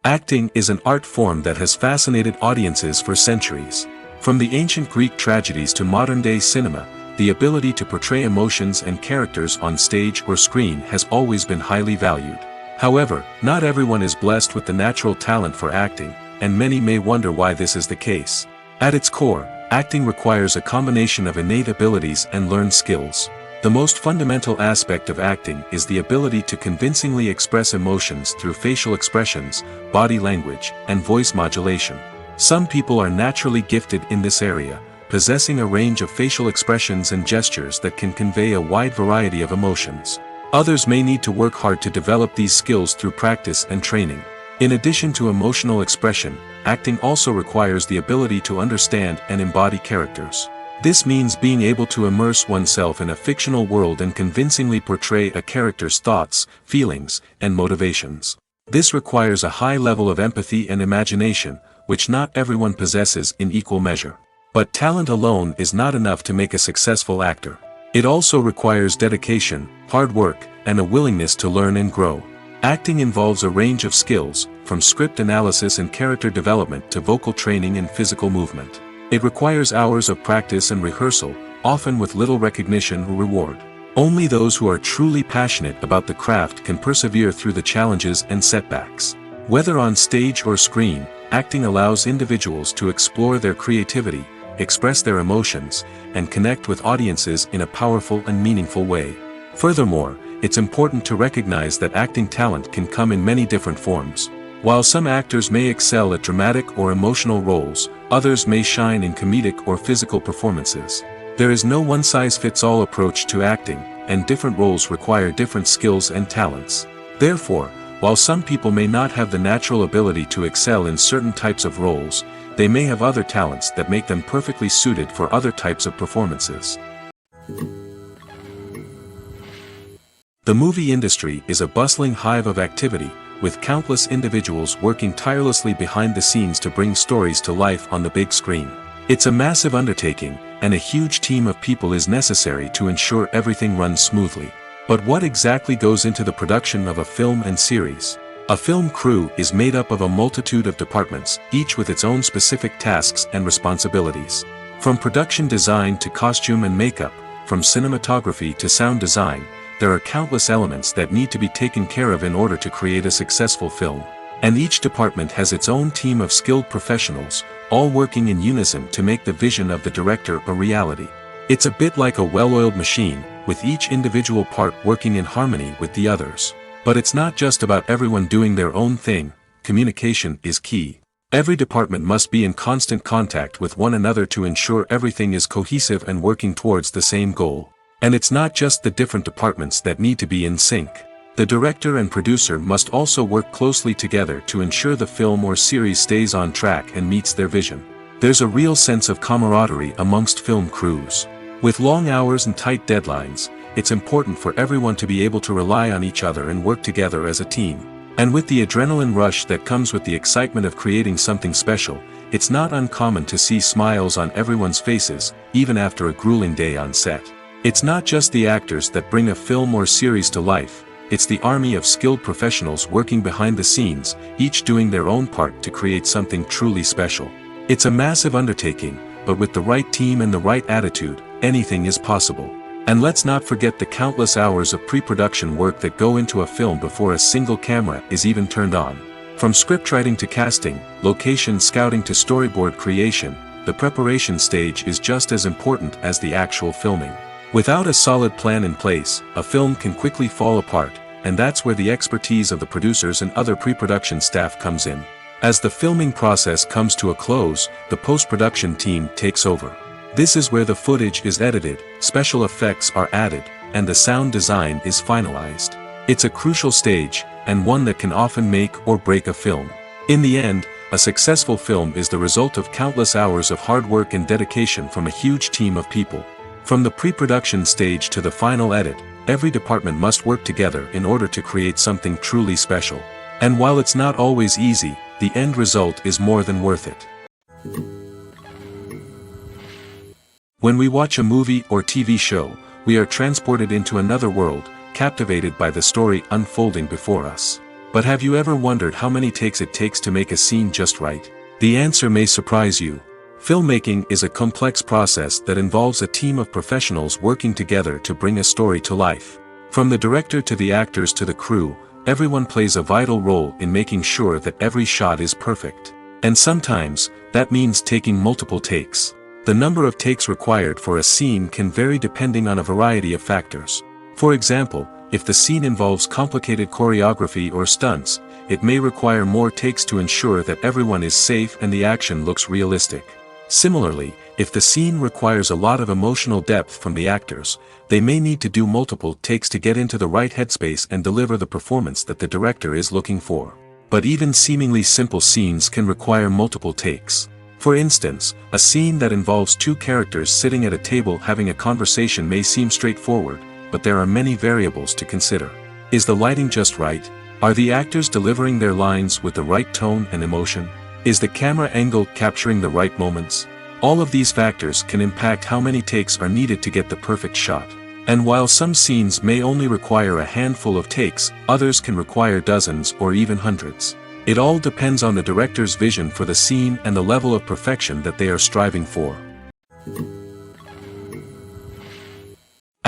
Acting is an art form that has fascinated audiences for centuries. From the ancient Greek tragedies to modern-day cinema, the ability to portray emotions and characters on stage or screen has always been highly valued. However, not everyone is blessed with the natural talent for acting, and many may wonder why this is the case. At its core, acting requires a combination of innate abilities and learned skills. The most fundamental aspect of acting is the ability to convincingly express emotions through facial expressions, body language, and voice modulation. Some people are naturally gifted in this area, possessing a range of facial expressions and gestures that can convey a wide variety of emotions. Others may need to work hard to develop these skills through practice and training. In addition to emotional expression, acting also requires the ability to understand and embody characters. This means being able to immerse oneself in a fictional world and convincingly portray a character's thoughts, feelings, and motivations. This requires a high level of empathy and imagination, which not everyone possesses in equal measure. But talent alone is not enough to make a successful actor. It also requires dedication, hard work, and a willingness to learn and grow. Acting involves a range of skills, from script analysis and character development to vocal training and physical movement. It requires hours of practice and rehearsal, often with little recognition or reward. Only those who are truly passionate about the craft can persevere through the challenges and setbacks. Whether on stage or screen, acting allows individuals to explore their creativity, express their emotions, and connect with audiences in a powerful and meaningful way. Furthermore, it's important to recognize that acting talent can come in many different forms. While some actors may excel at dramatic or emotional roles, others may shine in comedic or physical performances. There is no one-size-fits-all approach to acting, and different roles require different skills and talents. Therefore, while some people may not have the natural ability to excel in certain types of roles, they may have other talents that make them perfectly suited for other types of performances. The movie industry is a bustling hive of activity, with countless individuals working tirelessly behind the scenes to bring stories to life on the big screen. It's a massive undertaking, and a huge team of people is necessary to ensure everything runs smoothly. But what exactly goes into the production of a film and series? A film crew is made up of a multitude of departments, each with its own specific tasks and responsibilities. From production design to costume and makeup, from cinematography to sound design, there are countless elements that need to be taken care of in order to create a successful film. And each department has its own team of skilled professionals, all working in unison to make the vision of the director a reality. It's a bit like a well-oiled machine, with each individual part working in harmony with the others. But it's not just about everyone doing their own thing. Communication is key. Every department must be in constant contact with one another to ensure everything is cohesive and working towards the same goal. And it's not just the different departments that need to be in sync. The director and producer must also work closely together to ensure the film or series stays on track and meets their vision. There's a real sense of camaraderie amongst film crews. With long hours and tight deadlines, it's important for everyone to be able to rely on each other and work together as a team. And with the adrenaline rush that comes with the excitement of creating something special, it's not uncommon to see smiles on everyone's faces, even after a grueling day on set. It's not just the actors that bring a film or series to life, it's the army of skilled professionals working behind the scenes, each doing their own part to create something truly special. It's a massive undertaking, but with the right team and the right attitude, anything is possible. And let's not forget the countless hours of pre-production work that go into a film before a single camera is even turned on. From scriptwriting to casting, location scouting to storyboard creation, the preparation stage is just as important as the actual filming. Without a solid plan in place, a film can quickly fall apart, and that's where the expertise of the producers and other pre-production staff comes in. As the filming process comes to a close, the post-production team takes over. This is where the footage is edited, special effects are added, and the sound design is finalized. It's a crucial stage, and one that can often make or break a film. In the end, a successful film is the result of countless hours of hard work and dedication from a huge team of people. From the pre-production stage to the final edit, every department must work together in order to create something truly special. And while it's not always easy, the end result is more than worth it. When we watch a movie or TV show, we are transported into another world, captivated by the story unfolding before us. But have you ever wondered how many takes it takes to make a scene just right? The answer may surprise you. Filmmaking is a complex process that involves a team of professionals working together to bring a story to life. From the director to the actors to the crew, everyone plays a vital role in making sure that every shot is perfect. And sometimes, that means taking multiple takes. The number of takes required for a scene can vary depending on a variety of factors. For example, if the scene involves complicated choreography or stunts, it may require more takes to ensure that everyone is safe and the action looks realistic. Similarly, if the scene requires a lot of emotional depth from the actors, they may need to do multiple takes to get into the right headspace and deliver the performance that the director is looking for. But even seemingly simple scenes can require multiple takes. For instance, a scene that involves two characters sitting at a table having a conversation may seem straightforward, but there are many variables to consider. Is the lighting just right? Are the actors delivering their lines with the right tone and emotion? Is the camera angle capturing the right moments? All of these factors can impact how many takes are needed to get the perfect shot. And while some scenes may only require a handful of takes, others can require dozens or even hundreds. It all depends on the director's vision for the scene and the level of perfection that they are striving for.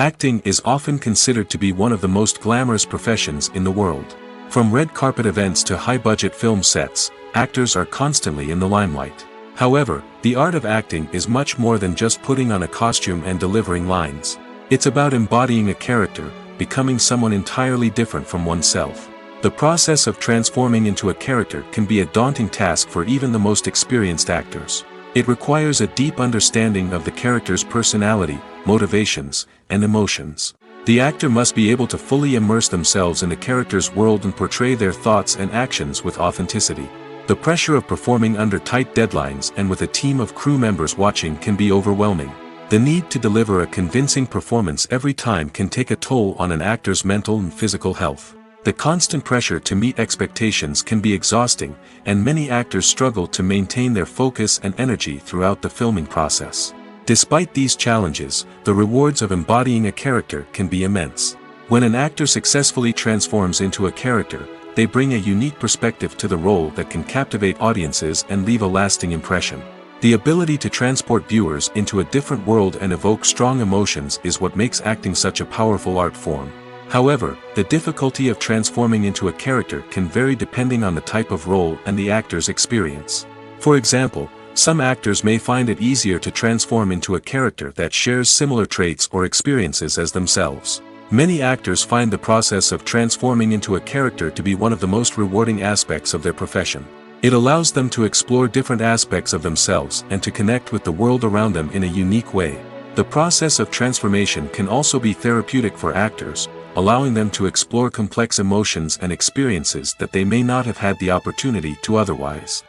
Acting is often considered to be one of the most glamorous professions in the world. From red carpet events to high-budget film sets, actors are constantly in the limelight. However, the art of acting is much more than just putting on a costume and delivering lines. It's about embodying a character, becoming someone entirely different from oneself. The process of transforming into a character can be a daunting task for even the most experienced actors. It requires a deep understanding of the character's personality, motivations, and emotions. The actor must be able to fully immerse themselves in the character's world and portray their thoughts and actions with authenticity. The pressure of performing under tight deadlines and with a team of crew members watching can be overwhelming. The need to deliver a convincing performance every time can take a toll on an actor's mental and physical health. The constant pressure to meet expectations can be exhausting, and many actors struggle to maintain their focus and energy throughout the filming process. Despite these challenges, the rewards of embodying a character can be immense. When an actor successfully transforms into a character, they bring a unique perspective to the role that can captivate audiences and leave a lasting impression. The ability to transport viewers into a different world and evoke strong emotions is what makes acting such a powerful art form. However, the difficulty of transforming into a character can vary depending on the type of role and the actor's experience. For example, some actors may find it easier to transform into a character that shares similar traits or experiences as themselves. Many actors find the process of transforming into a character to be one of the most rewarding aspects of their profession. It allows them to explore different aspects of themselves and to connect with the world around them in a unique way. The process of transformation can also be therapeutic for actors, allowing them to explore complex emotions and experiences that they may not have had the opportunity to otherwise.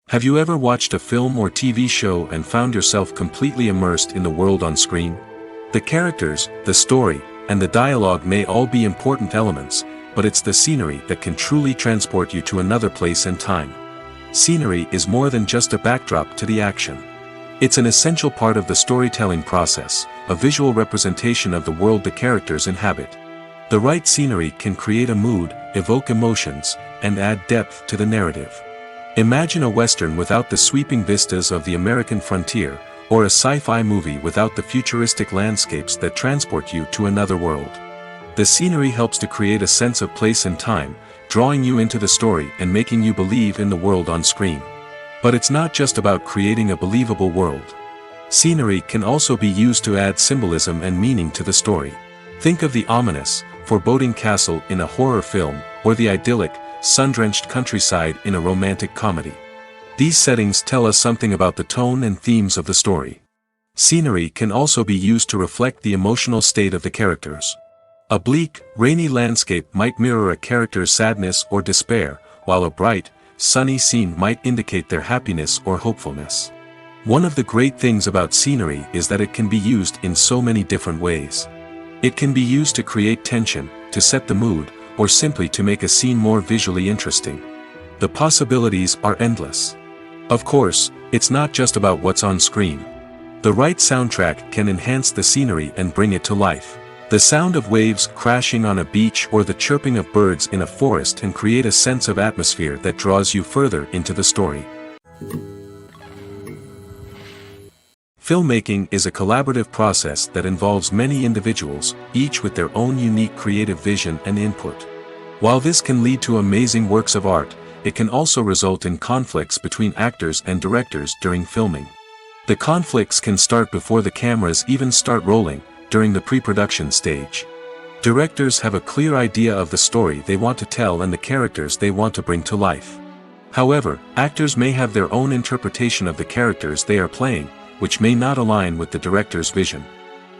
Have you ever watched a film or TV show and found yourself completely immersed in the world on screen? The characters, the story, and the dialogue may all be important elements, but it's the scenery that can truly transport you to another place and time. Scenery is more than just a backdrop to the action. It's an essential part of the storytelling process, a visual representation of the world the characters inhabit. The right scenery can create a mood, evoke emotions, and add depth to the narrative. Imagine a Western without the sweeping vistas of the American frontier, or a sci-fi movie without the futuristic landscapes that transport you to another world. The scenery helps to create a sense of place and time, drawing you into the story and making you believe in the world on screen. But it's not just about creating a believable world. Scenery can also be used to add symbolism and meaning to the story. Think of the ominous, foreboding castle in a horror film, or the idyllic, sun-drenched countryside in a romantic comedy. These settings tell us something about the tone and themes of the story. Scenery can also be used to reflect the emotional state of the characters. A bleak, rainy landscape might mirror a character's sadness or despair, while a bright, sunny scene might indicate their happiness or hopefulness. One of the great things about scenery is that it can be used in so many different ways. It can be used to create tension, to set the mood, or simply to make a scene more visually interesting. The possibilities are endless. Of course, it's not just about what's on screen. The right soundtrack can enhance the scenery and bring it to life. The sound of waves crashing on a beach or the chirping of birds in a forest can create a sense of atmosphere that draws you further into the story. Filmmaking is a collaborative process that involves many individuals, each with their own unique creative vision and input. While this can lead to amazing works of art, it can also result in conflicts between actors and directors during filming. The conflicts can start before the cameras even start rolling, during the pre-production stage. Directors have a clear idea of the story they want to tell and the characters they want to bring to life. However, actors may have their own interpretation of the characters they are playing, which may not align with the director's vision.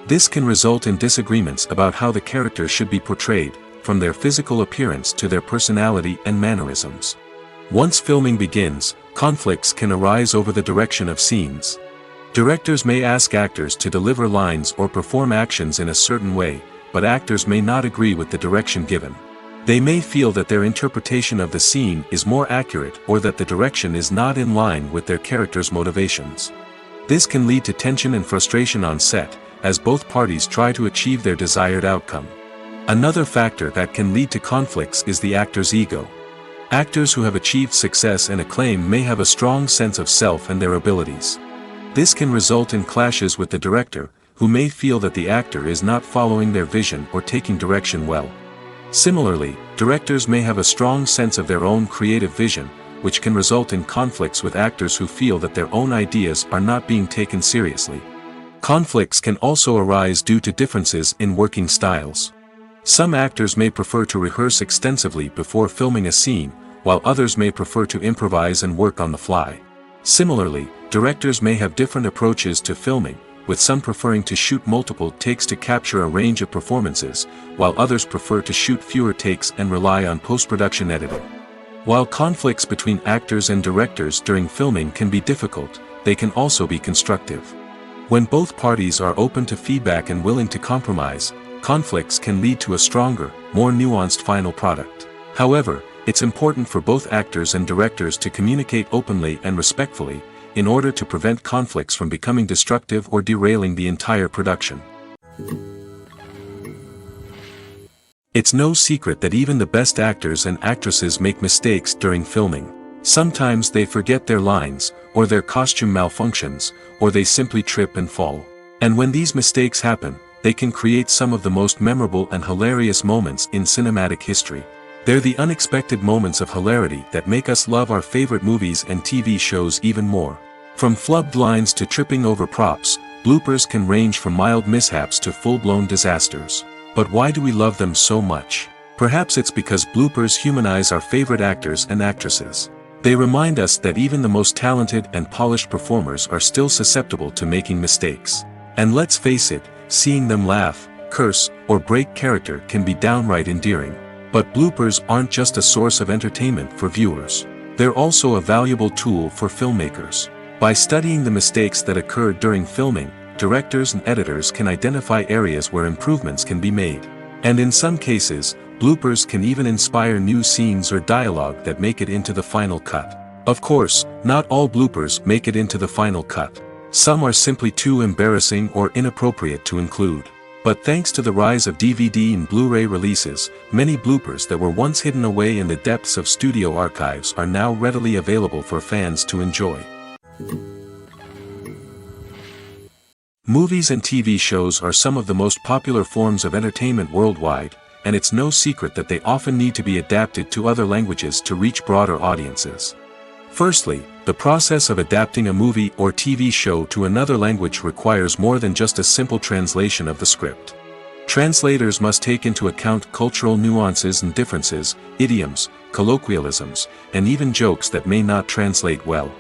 This can result in disagreements about how the character should be portrayed, from their physical appearance to their personality and mannerisms. Once filming begins, conflicts can arise over the direction of scenes. Directors may ask actors to deliver lines or perform actions in a certain way, but actors may not agree with the direction given. They may feel that their interpretation of the scene is more accurate or that the direction is not in line with their character's motivations. This can lead to tension and frustration on set, as both parties try to achieve their desired outcome. Another factor that can lead to conflicts is the actor's ego. Actors who have achieved success and acclaim may have a strong sense of self and their abilities. This can result in clashes with the director, who may feel that the actor is not following their vision or taking direction well. Similarly, directors may have a strong sense of their own creative vision, which can result in conflicts with actors who feel that their own ideas are not being taken seriously. Conflicts can also arise due to differences in working styles. Some actors may prefer to rehearse extensively before filming a scene, while others may prefer to improvise and work on the fly. Similarly, directors may have different approaches to filming, with some preferring to shoot multiple takes to capture a range of performances, while others prefer to shoot fewer takes and rely on post-production editing. While conflicts between actors and directors during filming can be difficult, they can also be constructive. When both parties are open to feedback and willing to compromise, conflicts can lead to a stronger, more nuanced final product. However, it's important for both actors and directors to communicate openly and respectfully, in order to prevent conflicts from becoming destructive or derailing the entire production. It's no secret that even the best actors and actresses make mistakes during filming. Sometimes they forget their lines, or their costume malfunctions, or they simply trip and fall. And when these mistakes happen, they can create some of the most memorable and hilarious moments in cinematic history. They're the unexpected moments of hilarity that make us love our favorite movies and TV shows even more. From flubbed lines to tripping over props, bloopers can range from mild mishaps to full-blown disasters. But why do we love them so much? Perhaps it's because bloopers humanize our favorite actors and actresses. They remind us that even the most talented and polished performers are still susceptible to making mistakes. And let's face it, seeing them laugh, curse, or break character can be downright endearing. But bloopers aren't just a source of entertainment for viewers. They're also a valuable tool for filmmakers. By studying the mistakes that occurred during filming, directors and editors can identify areas where improvements can be made. And in some cases, bloopers can even inspire new scenes or dialogue that make it into the final cut. Of course, not all bloopers make it into the final cut. Some are simply too embarrassing or inappropriate to include. But thanks to the rise of DVD and Blu-ray releases, many bloopers that were once hidden away in the depths of studio archives are now readily available for fans to enjoy. Movies and TV shows are some of the most popular forms of entertainment worldwide, and it's no secret that they often need to be adapted to other languages to reach broader audiences. Firstly, the process of adapting a movie or TV show to another language requires more than just a simple translation of the script. Translators must take into account cultural nuances and differences, idioms, colloquialisms, and even jokes that may not translate well.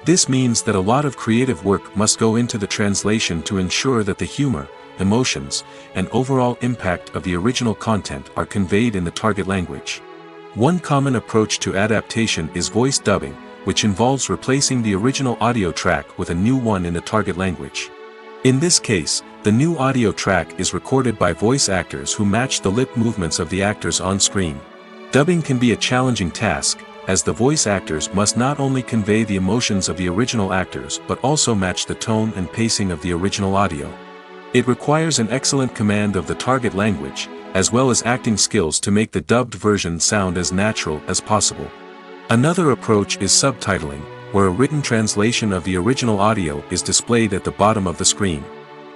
This means that a lot of creative work must go into the translation to ensure that the humor, emotions, and overall impact of the original content are conveyed in the target language. One common approach to adaptation is voice dubbing, which involves replacing the original audio track with a new one in the target language. In this case, the new audio track is recorded by voice actors who match the lip movements of the actors on screen. Dubbing can be a challenging task, as the voice actors must not only convey the emotions of the original actors but also match the tone and pacing of the original audio. It requires an excellent command of the target language, as well as acting skills to make the dubbed version sound as natural as possible. Another approach is subtitling, where a written translation of the original audio is displayed at the bottom of the screen.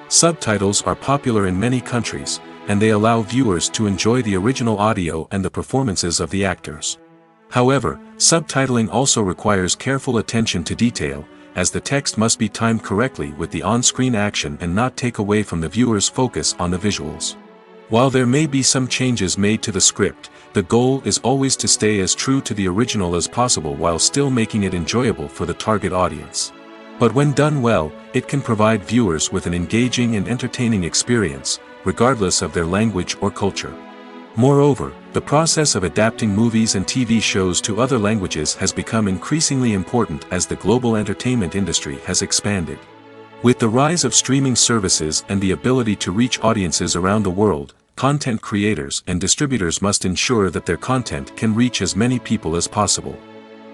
Subtitles are popular in many countries, and they allow viewers to enjoy the original audio and the performances of the actors. However, subtitling also requires careful attention to detail, as the text must be timed correctly with the on-screen action and not take away from the viewer's focus on the visuals. While there may be some changes made to the script, the goal is always to stay as true to the original as possible while still making it enjoyable for the target audience. But when done well, it can provide viewers with an engaging and entertaining experience, regardless of their language or culture. Moreover, the process of adapting movies and TV shows to other languages has become increasingly important as the global entertainment industry has expanded. With the rise of streaming services and the ability to reach audiences around the world, content creators and distributors must ensure that their content can reach as many people as possible.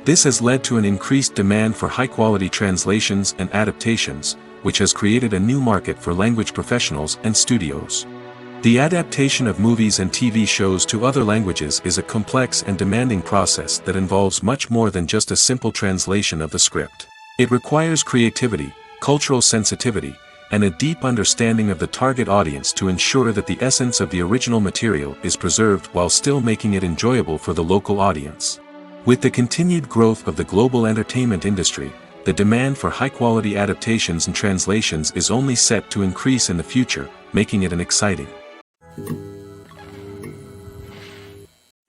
This has led to an increased demand for high-quality translations and adaptations, which has created a new market for language professionals and studios. The adaptation of movies and TV shows to other languages is a complex and demanding process that involves much more than just a simple translation of the script. It requires creativity, cultural sensitivity, and a deep understanding of the target audience to ensure that the essence of the original material is preserved while still making it enjoyable for the local audience. With the continued growth of the global entertainment industry, the demand for high-quality adaptations and translations is only set to increase in the future, making it an exciting.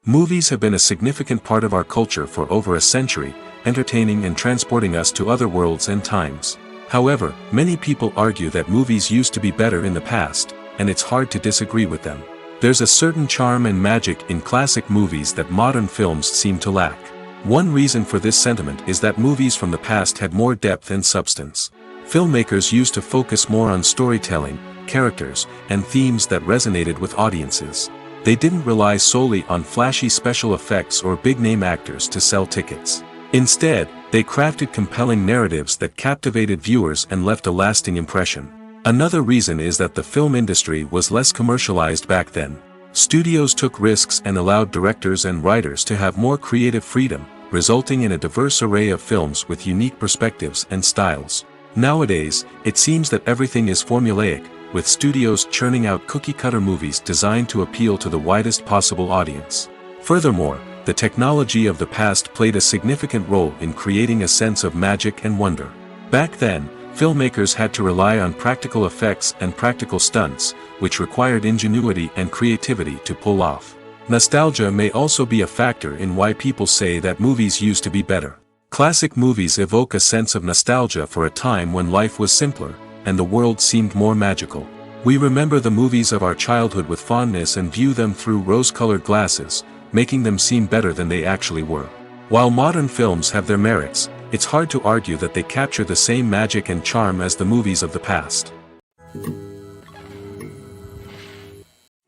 Movies have been a significant part of our culture for over a century, entertaining and transporting us to other worlds and times. However, many people argue that movies used to be better in the past, and it's hard to disagree with them. There's a certain charm and magic in classic movies that modern films seem to lack. One reason for this sentiment is that movies from the past had more depth and substance. Filmmakers used to focus more on storytelling, characters, and themes that resonated with audiences. They didn't rely solely on flashy special effects or big-name actors to sell tickets. Instead, they crafted compelling narratives that captivated viewers and left a lasting impression. Another reason is that the film industry was less commercialized back then. Studios took risks and allowed directors and writers to have more creative freedom, resulting in a diverse array of films with unique perspectives and styles. Nowadays, it seems that everything is formulaic, with studios churning out cookie-cutter movies designed to appeal to the widest possible audience. Furthermore, the technology of the past played a significant role in creating a sense of magic and wonder. Back then, filmmakers had to rely on practical effects and practical stunts, which required ingenuity and creativity to pull off. Nostalgia may also be a factor in why people say that movies used to be better. Classic movies evoke a sense of nostalgia for a time when life was simpler, and the world seemed more magical. We remember the movies of our childhood with fondness and view them through rose-colored glasses, making them seem better than they actually were. While modern films have their merits, it's hard to argue that they capture the same magic and charm as the movies of the past.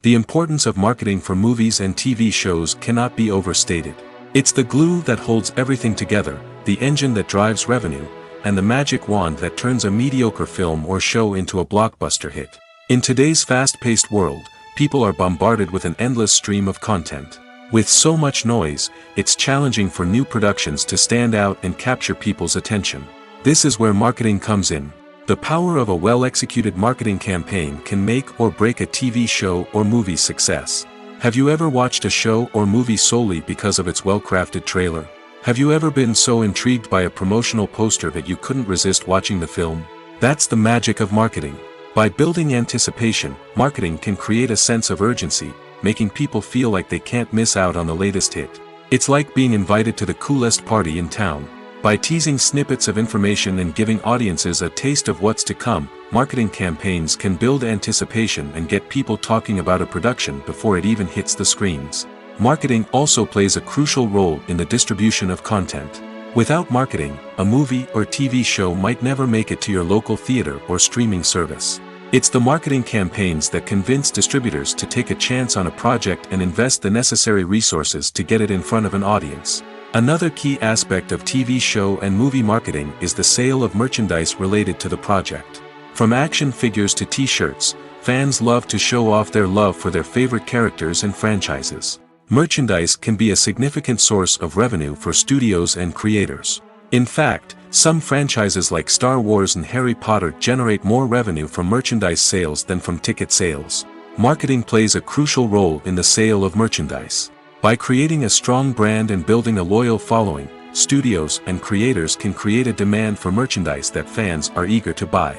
The importance of marketing for movies and TV shows cannot be overstated. It's the glue that holds everything together, the engine that drives revenue, and the magic wand that turns a mediocre film or show into a blockbuster hit. In today's fast-paced world, people are bombarded with an endless stream of content. With so much noise, it's challenging for new productions to stand out and capture people's attention. This is where marketing comes in. The power of a well-executed marketing campaign can make or break a TV show or movie's success. Have you ever watched a show or movie solely because of its well-crafted trailer? Have you ever been so intrigued by a promotional poster that you couldn't resist watching the film? That's the magic of marketing. By building anticipation, marketing can create a sense of urgency, making people feel like they can't miss out on the latest hit. It's like being invited to the coolest party in town. By teasing snippets of information and giving audiences a taste of what's to come, marketing campaigns can build anticipation and get people talking about a production before it even hits the screens. Marketing also plays a crucial role in the distribution of content. Without marketing, a movie or TV show might never make it to your local theater or streaming service. It's the marketing campaigns that convince distributors to take a chance on a project and invest the necessary resources to get it in front of an audience. Another key aspect of TV show and movie marketing is the sale of merchandise related to the project. From action figures to t-shirts, fans love to show off their love for their favorite characters and franchises. Merchandise can be a significant source of revenue for studios and creators. In fact, some franchises like Star Wars and Harry Potter generate more revenue from merchandise sales than from ticket sales. Marketing plays a crucial role in the sale of merchandise. By creating a strong brand and building a loyal following, studios and creators can create a demand for merchandise that fans are eager to buy.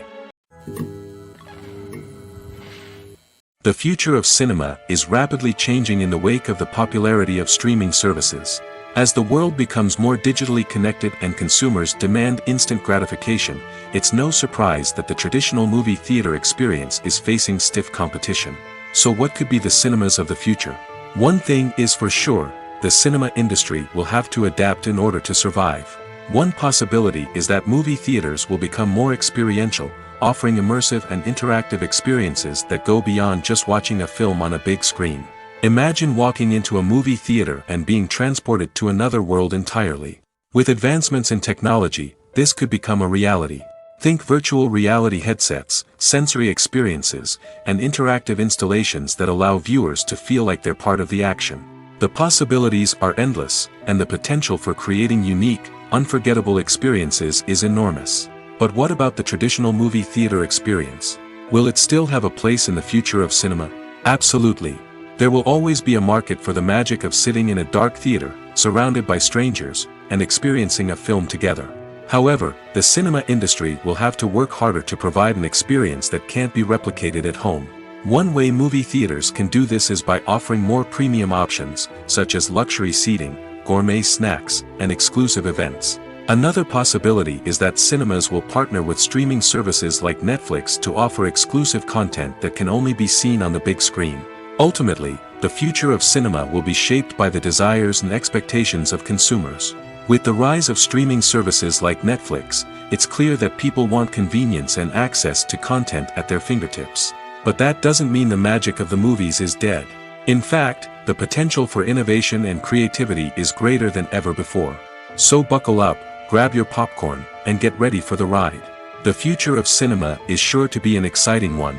The future of cinema is rapidly changing in the wake of the popularity of streaming services. As the world becomes more digitally connected and consumers demand instant gratification, it's no surprise that the traditional movie theater experience is facing stiff competition. So what could be the cinemas of the future? One thing is for sure, the cinema industry will have to adapt in order to survive. One possibility is that movie theaters will become more experiential, offering immersive and interactive experiences that go beyond just watching a film on a big screen. Imagine walking into a movie theater and being transported to another world entirely. With advancements in technology, this could become a reality. Think virtual reality headsets, sensory experiences, and interactive installations that allow viewers to feel like they're part of the action. The possibilities are endless, and the potential for creating unique, unforgettable experiences is enormous. But what about the traditional movie theater experience? Will it still have a place in the future of cinema? Absolutely. There will always be a market for the magic of sitting in a dark theater, surrounded by strangers, and experiencing a film together. However, the cinema industry will have to work harder to provide an experience that can't be replicated at home. One way movie theaters can do this is by offering more premium options, such as luxury seating, gourmet snacks, and exclusive events. Another possibility is that cinemas will partner with streaming services like Netflix to offer exclusive content that can only be seen on the big screen. Ultimately, the future of cinema will be shaped by the desires and expectations of consumers. With the rise of streaming services like Netflix, it's clear that people want convenience and access to content at their fingertips. But that doesn't mean the magic of the movies is dead. In fact, the potential for innovation and creativity is greater than ever before. So buckle up, grab your popcorn, and get ready for the ride. The future of cinema is sure to be an exciting one.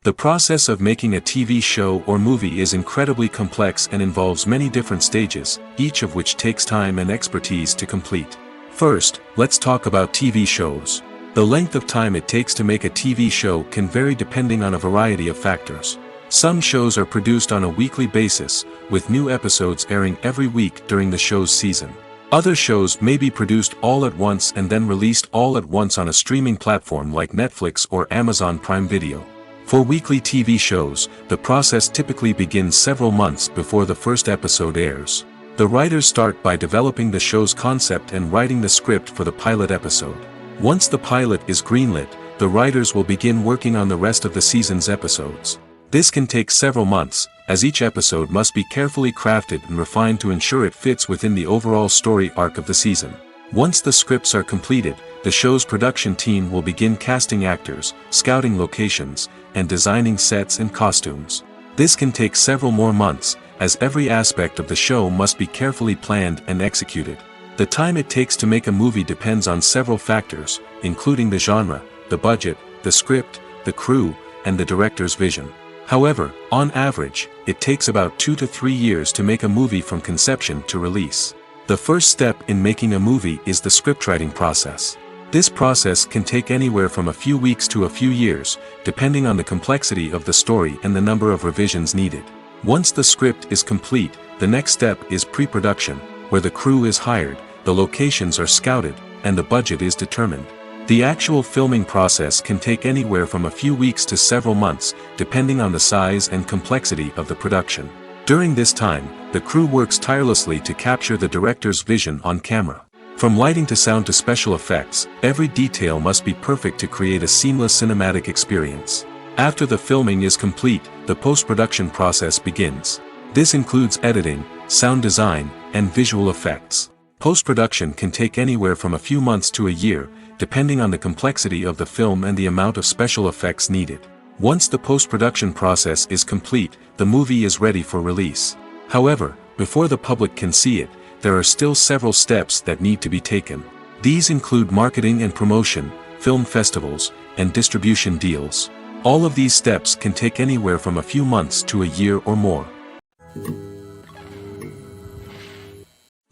The process of making a TV show or movie is incredibly complex and involves many different stages, each of which takes time and expertise to complete. First, let's talk about TV shows. The length of time it takes to make a TV show can vary depending on a variety of factors. Some shows are produced on a weekly basis, with new episodes airing every week during the show's season. Other shows may be produced all at once and then released all at once on a streaming platform like Netflix or Amazon Prime Video. For weekly TV shows, the process typically begins several months before the first episode airs. The writers start by developing the show's concept and writing the script for the pilot episode. Once the pilot is greenlit, the writers will begin working on the rest of the season's episodes. This can take several months, as each episode must be carefully crafted and refined to ensure it fits within the overall story arc of the season. Once the scripts are completed, the show's production team will begin casting actors, scouting locations, and designing sets and costumes. This can take several more months, as every aspect of the show must be carefully planned and executed. The time it takes to make a movie depends on several factors, including the genre, the budget, the script, the crew, and the director's vision. However, on average, it takes about 2 to 3 years to make a movie from conception to release. The first step in making a movie is the scriptwriting process. This process can take anywhere from a few weeks to a few years, depending on the complexity of the story and the number of revisions needed. Once the script is complete, the next step is pre-production, where the crew is hired, the locations are scouted, and the budget is determined. The actual filming process can take anywhere from a few weeks to several months, depending on the size and complexity of the production. During this time, the crew works tirelessly to capture the director's vision on camera. From lighting to sound to special effects, every detail must be perfect to create a seamless cinematic experience. After the filming is complete, the post-production process begins. This includes editing, sound design, and visual effects. Post-production can take anywhere from a few months to a year, depending on the complexity of the film and the amount of special effects needed. Once the post-production process is complete, the movie is ready for release. However, before the public can see it, there are still several steps that need to be taken. These include marketing and promotion, film festivals, and distribution deals. All of these steps can take anywhere from a few months to a year or more.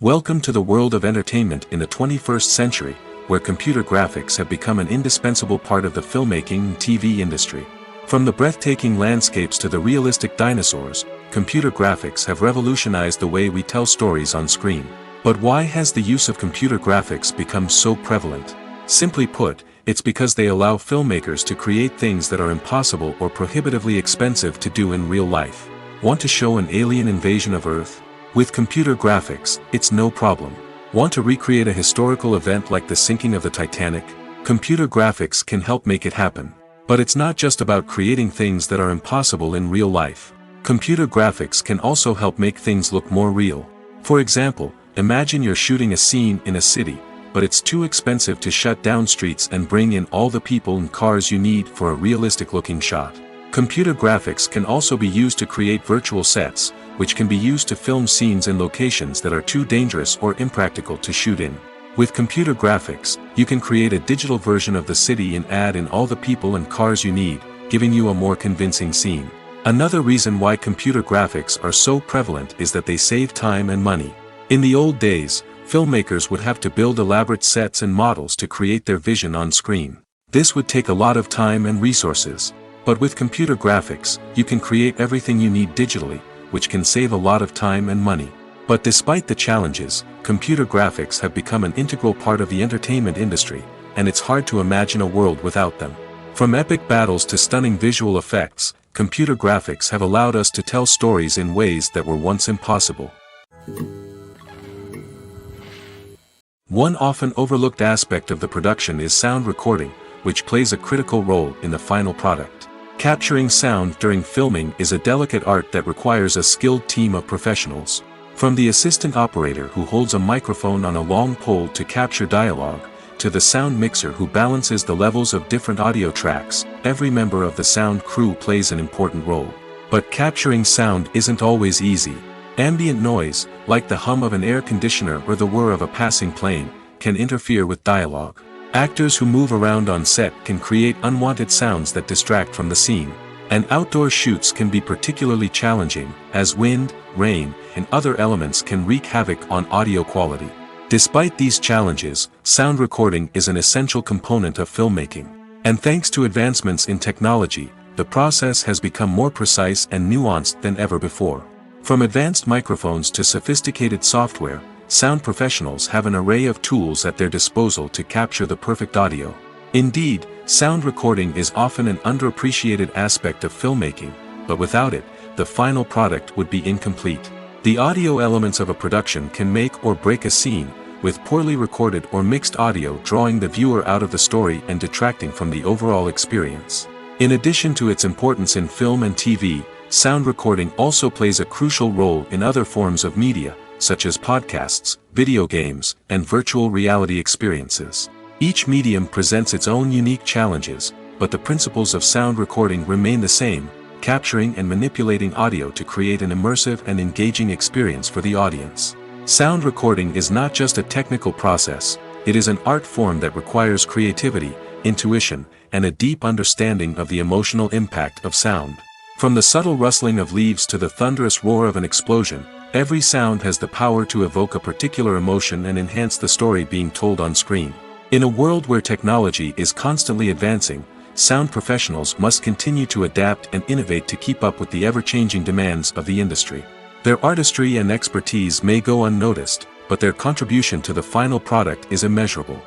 Welcome to the world of entertainment in the 21st century, where computer graphics have become an indispensable part of the filmmaking and TV industry. From the breathtaking landscapes to the realistic dinosaurs, computer graphics have revolutionized the way we tell stories on screen. But why has the use of computer graphics become so prevalent? Simply put, it's because they allow filmmakers to create things that are impossible or prohibitively expensive to do in real life. Want to show an alien invasion of Earth? With computer graphics, it's no problem. Want to recreate a historical event like the sinking of the Titanic? Computer graphics can help make it happen. But it's not just about creating things that are impossible in real life. Computer graphics can also help make things look more real. For example, imagine you're shooting a scene in a city, but it's too expensive to shut down streets and bring in all the people and cars you need for a realistic-looking shot. Computer graphics can also be used to create virtual sets, which can be used to film scenes in locations that are too dangerous or impractical to shoot in. With computer graphics, you can create a digital version of the city and add in all the people and cars you need, giving you a more convincing scene. Another reason why computer graphics are so prevalent is that they save time and money. In the old days, filmmakers would have to build elaborate sets and models to create their vision on screen. This would take a lot of time and resources. But with computer graphics, you can create everything you need digitally, which can save a lot of time and money. But despite the challenges, computer graphics have become an integral part of the entertainment industry, and it's hard to imagine a world without them. From epic battles to stunning visual effects, computer graphics have allowed us to tell stories in ways that were once impossible. One often overlooked aspect of the production is sound recording, which plays a critical role in the final product. Capturing sound during filming is a delicate art that requires a skilled team of professionals. From the assistant operator who holds a microphone on a long pole to capture dialogue, to the sound mixer who balances the levels of different audio tracks, every member of the sound crew plays an important role. But capturing sound isn't always easy. Ambient noise, like the hum of an air conditioner or the whir of a passing plane, can interfere with dialogue. Actors who move around on set can create unwanted sounds that distract from the scene. And outdoor shoots can be particularly challenging, as wind, rain, and other elements can wreak havoc on audio quality. Despite these challenges, sound recording is an essential component of filmmaking. And thanks to advancements in technology, the process has become more precise and nuanced than ever before. From advanced microphones to sophisticated software, sound professionals have an array of tools at their disposal to capture the perfect audio. Indeed, sound recording is often an underappreciated aspect of filmmaking, but without it, the final product would be incomplete. The audio elements of a production can make or break a scene, with poorly recorded or mixed audio drawing the viewer out of the story and detracting from the overall experience. In addition to its importance in film and TV, sound recording also plays a crucial role in other forms of media, such as podcasts, video games, and virtual reality experiences. Each medium presents its own unique challenges, but the principles of sound recording remain the same, capturing and manipulating audio to create an immersive and engaging experience for the audience. Sound recording is not just a technical process, it is an art form that requires creativity, intuition, and a deep understanding of the emotional impact of sound. From the subtle rustling of leaves to the thunderous roar of an explosion, every sound has the power to evoke a particular emotion and enhance the story being told on screen. In a world where technology is constantly advancing, sound professionals must continue to adapt and innovate to keep up with the ever-changing demands of the industry. Their artistry and expertise may go unnoticed, but their contribution to the final product is immeasurable.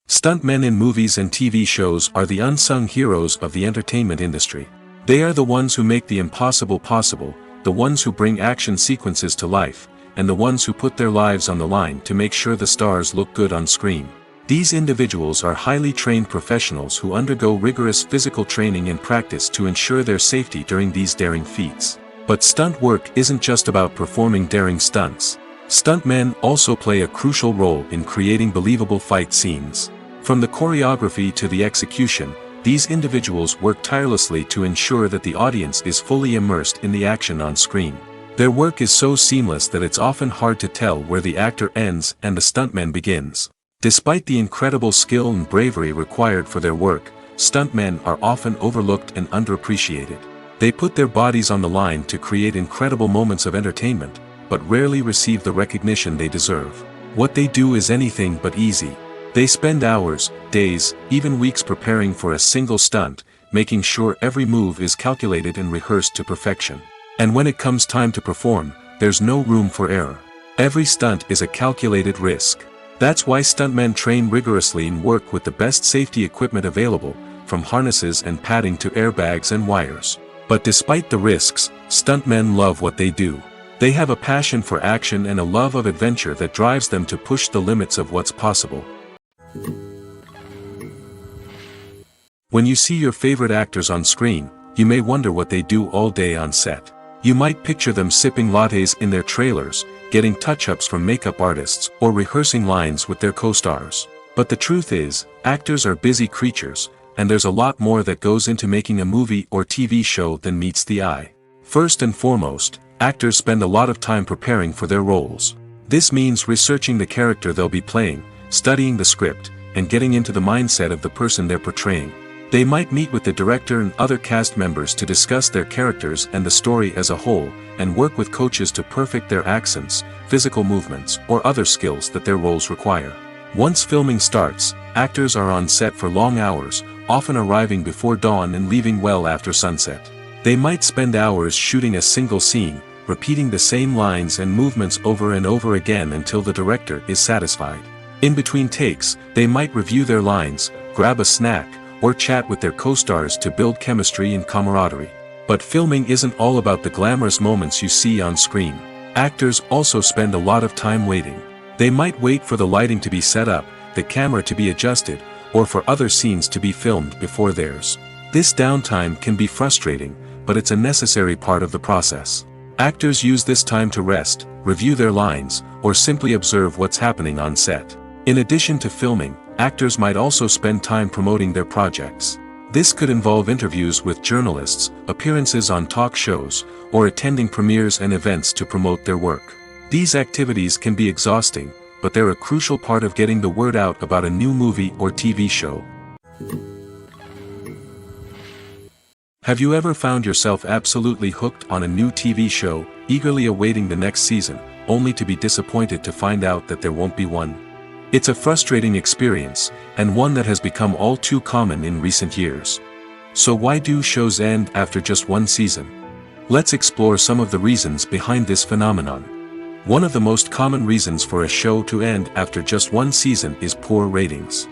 Stuntmen in movies and TV shows are the unsung heroes of the entertainment industry. They are the ones who make the impossible possible, the ones who bring action sequences to life, and the ones who put their lives on the line to make sure the stars look good on screen. These individuals are highly trained professionals who undergo rigorous physical training and practice to ensure their safety during these daring feats. But stunt work isn't just about performing daring stunts. Stuntmen also play a crucial role in creating believable fight scenes. From the choreography to the execution, these individuals work tirelessly to ensure that the audience is fully immersed in the action on screen. Their work is so seamless that it's often hard to tell where the actor ends and the stuntman begins. Despite the incredible skill and bravery required for their work, stuntmen are often overlooked and underappreciated. They put their bodies on the line to create incredible moments of entertainment, but rarely receive the recognition they deserve. What they do is anything but easy. They spend hours, days, even weeks preparing for a single stunt, making sure every move is calculated and rehearsed to perfection. And when it comes time to perform, there's no room for error. Every stunt is a calculated risk. That's why stuntmen train rigorously and work with the best safety equipment available, from harnesses and padding to airbags and wires. But despite the risks, stuntmen love what they do. They have a passion for action and a love of adventure that drives them to push the limits of what's possible. When you see your favorite actors on screen, you may wonder what they do all day on set. You might picture them sipping lattes in their trailers, getting touch-ups from makeup artists, or rehearsing lines with their co-stars. But the truth is, actors are busy creatures, and there's a lot more that goes into making a movie or TV show than meets the eye. First and foremost, actors spend a lot of time preparing for their roles. This means researching the character they'll be playing, studying the script, and getting into the mindset of the person they're portraying. They might meet with the director and other cast members to discuss their characters and the story as a whole, and work with coaches to perfect their accents, physical movements, or other skills that their roles require. Once filming starts, actors are on set for long hours, often arriving before dawn and leaving well after sunset. They might spend hours shooting a single scene, repeating the same lines and movements over and over again until the director is satisfied. In between takes, they might review their lines, grab a snack, or chat with their co-stars to build chemistry and camaraderie. But filming isn't all about the glamorous moments you see on screen. Actors also spend a lot of time waiting. They might wait for the lighting to be set up, the camera to be adjusted, or for other scenes to be filmed before theirs. This downtime can be frustrating, but it's a necessary part of the process. Actors use this time to rest, review their lines, or simply observe what's happening on set. In addition to filming, actors might also spend time promoting their projects. This could involve interviews with journalists, appearances on talk shows, or attending premieres and events to promote their work. These activities can be exhausting, but they're a crucial part of getting the word out about a new movie or TV show. Have you ever found yourself absolutely hooked on a new TV show, eagerly awaiting the next season, only to be disappointed to find out that there won't be one? It's a frustrating experience, and one that has become all too common in recent years. So why do shows end after just one season? Let's explore some of the reasons behind this phenomenon. One of the most common reasons for a show to end after just one season is poor ratings.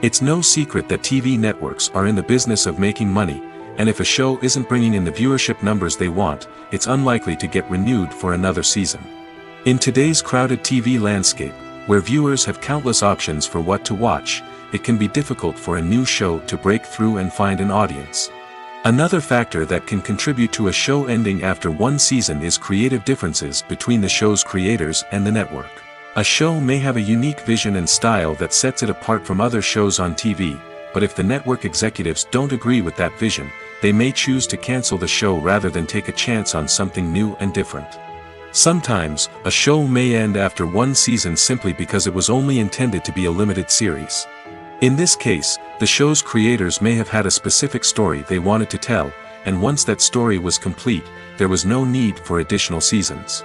It's no secret that TV networks are in the business of making money, and if a show isn't bringing in the viewership numbers they want, it's unlikely to get renewed for another season. In today's crowded TV landscape, where viewers have countless options for what to watch, it can be difficult for a new show to break through and find an audience. Another factor that can contribute to a show ending after one season is creative differences between the show's creators and the network. A show may have a unique vision and style that sets it apart from other shows on TV, but if the network executives don't agree with that vision, they may choose to cancel the show rather than take a chance on something new and different. Sometimes, a show may end after one season simply because it was only intended to be a limited series. In this case, the show's creators may have had a specific story they wanted to tell, and once that story was complete, there was no need for additional seasons.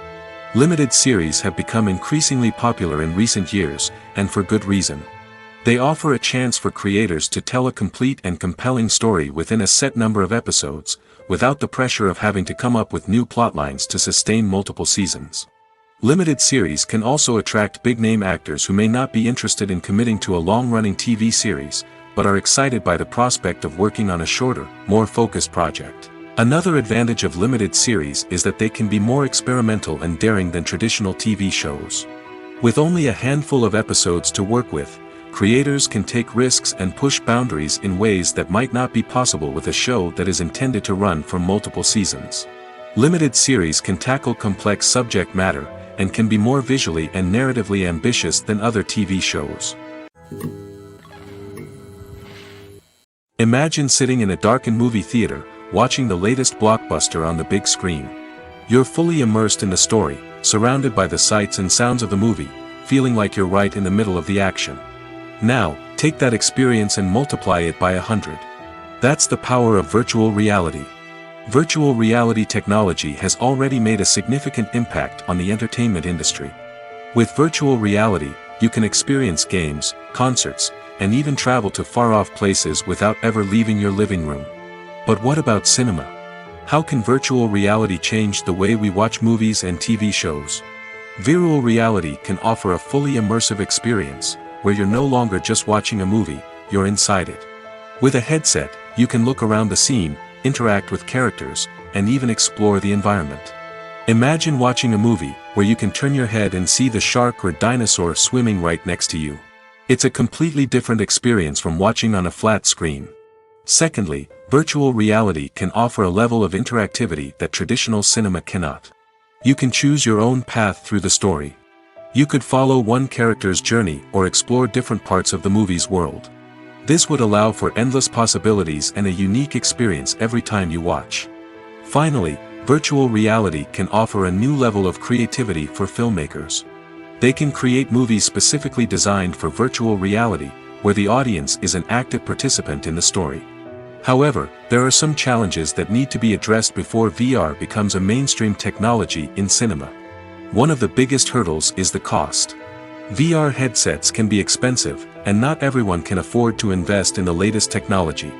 Limited series have become increasingly popular in recent years, and for good reason. They offer a chance for creators to tell a complete and compelling story within a set number of episodes, without the pressure of having to come up with new plotlines to sustain multiple seasons. Limited series can also attract big-name actors who may not be interested in committing to a long-running TV series, but are excited by the prospect of working on a shorter, more focused project. Another advantage of limited series is that they can be more experimental and daring than traditional TV shows. With only a handful of episodes to work with, creators can take risks and push boundaries in ways that might not be possible with a show that is intended to run for multiple seasons. Limited series can tackle complex subject matter, and can be more visually and narratively ambitious than other TV shows. Imagine sitting in a darkened movie theater, watching the latest blockbuster on the big screen. You're fully immersed in the story, surrounded by the sights and sounds of the movie, feeling like you're right in the middle of the action. Now, take that experience and multiply it by 100. That's the power of virtual reality. Virtual reality technology has already made a significant impact on the entertainment industry. With virtual reality, you can experience games, concerts, and even travel to far-off places without ever leaving your living room. But what about cinema? How can virtual reality change the way we watch movies and TV shows? Virtual reality can offer a fully immersive experience, where you're no longer just watching a movie, you're inside it. With a headset, you can look around the scene, interact with characters, and even explore the environment. Imagine watching a movie where you can turn your head and see the shark or dinosaur swimming right next to you. It's a completely different experience from watching on a flat screen. Secondly, virtual reality can offer a level of interactivity that traditional cinema cannot. You can choose your own path through the story. You could follow one character's journey or explore different parts of the movie's world. This would allow for endless possibilities and a unique experience every time you watch. Finally, virtual reality can offer a new level of creativity for filmmakers. They can create movies specifically designed for virtual reality, where the audience is an active participant in the story. However, there are some challenges that need to be addressed before VR becomes a mainstream technology in cinema. One of the biggest hurdles is the cost. VR headsets can be expensive, and not everyone can afford to invest in the latest technology.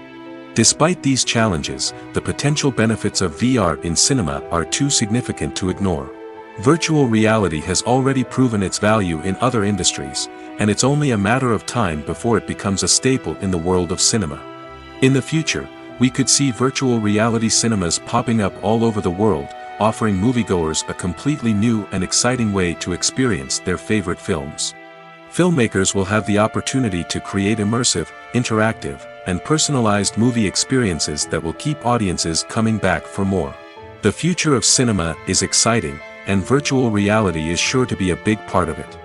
Despite these challenges, the potential benefits of VR in cinema are too significant to ignore. Virtual reality has already proven its value in other industries, and it's only a matter of time before it becomes a staple in the world of cinema. In the future, we could see virtual reality cinemas popping up all over the world, offering moviegoers a completely new and exciting way to experience their favorite films. Filmmakers will have the opportunity to create immersive, interactive, and personalized movie experiences that will keep audiences coming back for more. The future of cinema is exciting, and virtual reality is sure to be a big part of it.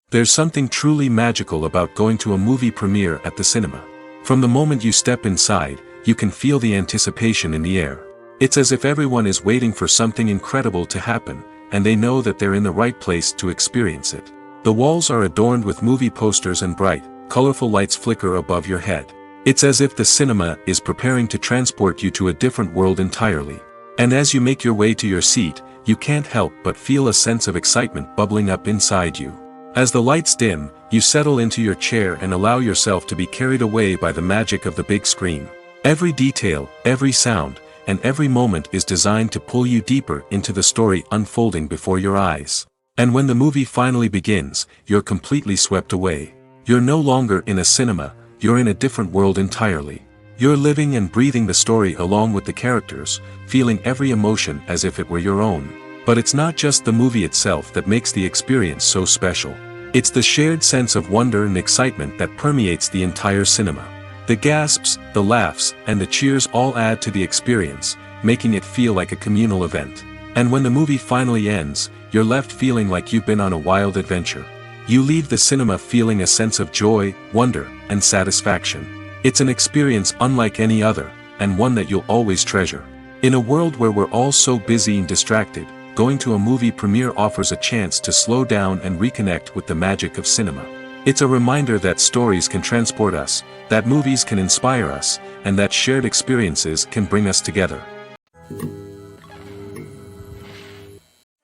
There's something truly magical about going to a movie premiere at the cinema. From the moment you step inside, you can feel the anticipation in the air. It's as if everyone is waiting for something incredible to happen, and they know that they're in the right place to experience it. The walls are adorned with movie posters and bright, colorful lights flicker above your head. It's as if the cinema is preparing to transport you to a different world entirely. And as you make your way to your seat, you can't help but feel a sense of excitement bubbling up inside you. As the lights dim, you settle into your chair and allow yourself to be carried away by the magic of the big screen. Every detail, every sound, and every moment is designed to pull you deeper into the story unfolding before your eyes. And when the movie finally begins, you're completely swept away. You're no longer in a cinema, you're in a different world entirely. You're living and breathing the story along with the characters, feeling every emotion as if it were your own. But it's not just the movie itself that makes the experience so special. It's the shared sense of wonder and excitement that permeates the entire cinema. The gasps, the laughs, and the cheers all add to the experience, making it feel like a communal event. And when the movie finally ends, you're left feeling like you've been on a wild adventure. You leave the cinema feeling a sense of joy, wonder, and satisfaction. It's an experience unlike any other, and one that you'll always treasure. In a world where we're all so busy and distracted, going to a movie premiere offers a chance to slow down and reconnect with the magic of cinema. It's a reminder that stories can transport us, that movies can inspire us, and that shared experiences can bring us together.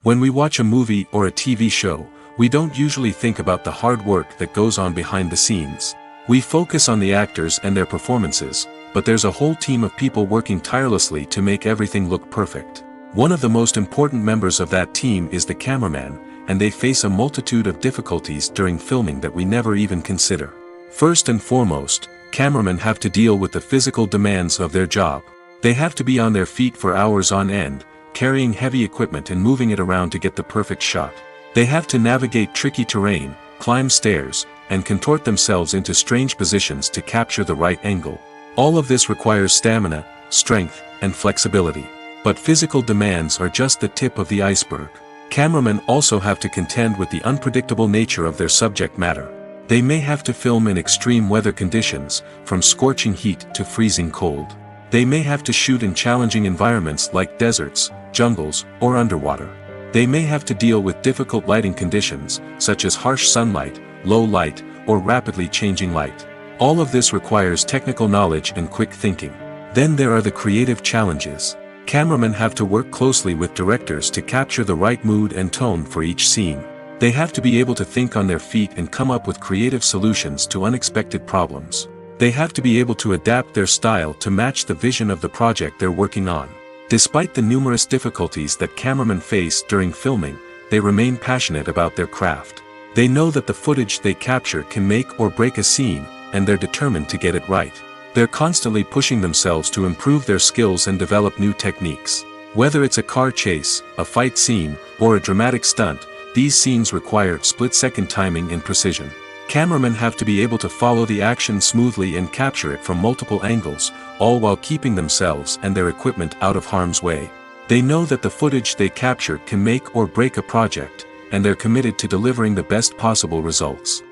When we watch a movie or a TV show, we don't usually think about the hard work that goes on behind the scenes. We focus on the actors and their performances, but there's a whole team of people working tirelessly to make everything look perfect. One of the most important members of that team is the cameraman, and they face a multitude of difficulties during filming that we never even consider. First and foremost, cameramen have to deal with the physical demands of their job. They have to be on their feet for hours on end, carrying heavy equipment and moving it around to get the perfect shot. They have to navigate tricky terrain, climb stairs, and contort themselves into strange positions to capture the right angle. All of this requires stamina, strength, and flexibility. But physical demands are just the tip of the iceberg. Cameramen also have to contend with the unpredictable nature of their subject matter. They may have to film in extreme weather conditions, from scorching heat to freezing cold. They may have to shoot in challenging environments like deserts, jungles, or underwater. They may have to deal with difficult lighting conditions, such as harsh sunlight, low light, or rapidly changing light. All of this requires technical knowledge and quick thinking. Then there are the creative challenges. Cameramen have to work closely with directors to capture the right mood and tone for each scene. They have to be able to think on their feet and come up with creative solutions to unexpected problems. They have to be able to adapt their style to match the vision of the project they're working on. Despite the numerous difficulties that cameramen face during filming, they remain passionate about their craft. They know that the footage they capture can make or break a scene, and they're determined to get it right. They're constantly pushing themselves to improve their skills and develop new techniques. Whether it's a car chase, a fight scene, or a dramatic stunt, these scenes require split-second timing and precision. Cameramen have to be able to follow the action smoothly and capture it from multiple angles, all while keeping themselves and their equipment out of harm's way. They know that the footage they capture can make or break a project, and they're committed to delivering the best possible results.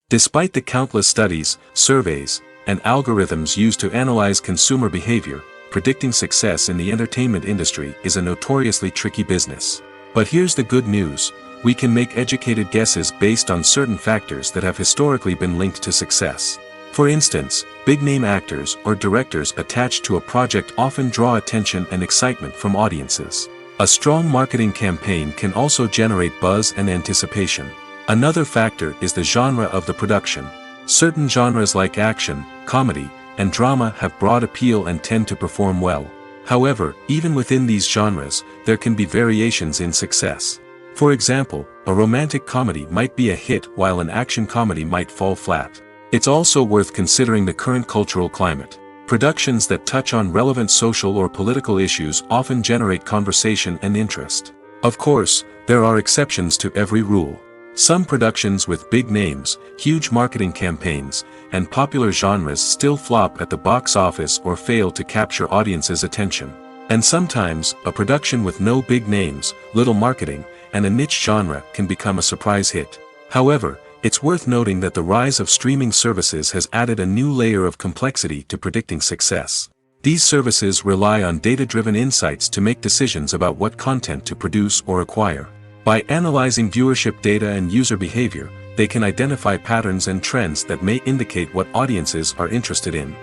Despite the countless studies, surveys, and algorithms used to analyze consumer behavior, predicting success in the entertainment industry is a notoriously tricky business. But here's the good news: we can make educated guesses based on certain factors that have historically been linked to success. For instance, big-name actors or directors attached to a project often draw attention and excitement from audiences. A strong marketing campaign can also generate buzz and anticipation. Another factor is the genre of the production. Certain genres like action, comedy, and drama have broad appeal and tend to perform well. However, even within these genres, there can be variations in success. For example, a romantic comedy might be a hit while an action comedy might fall flat. It's also worth considering the current cultural climate. Productions that touch on relevant social or political issues often generate conversation and interest. Of course, there are exceptions to every rule. Some productions with big names, huge marketing campaigns, and popular genres still flop at the box office or fail to capture audiences' attention. And sometimes, a production with no big names, little marketing, and a niche genre can become a surprise hit. However, it's worth noting that the rise of streaming services has added a new layer of complexity to predicting success. These services rely on data-driven insights to make decisions about what content to produce or acquire. By analyzing viewership data and user behavior, they can identify patterns and trends that may indicate what audiences are interested in.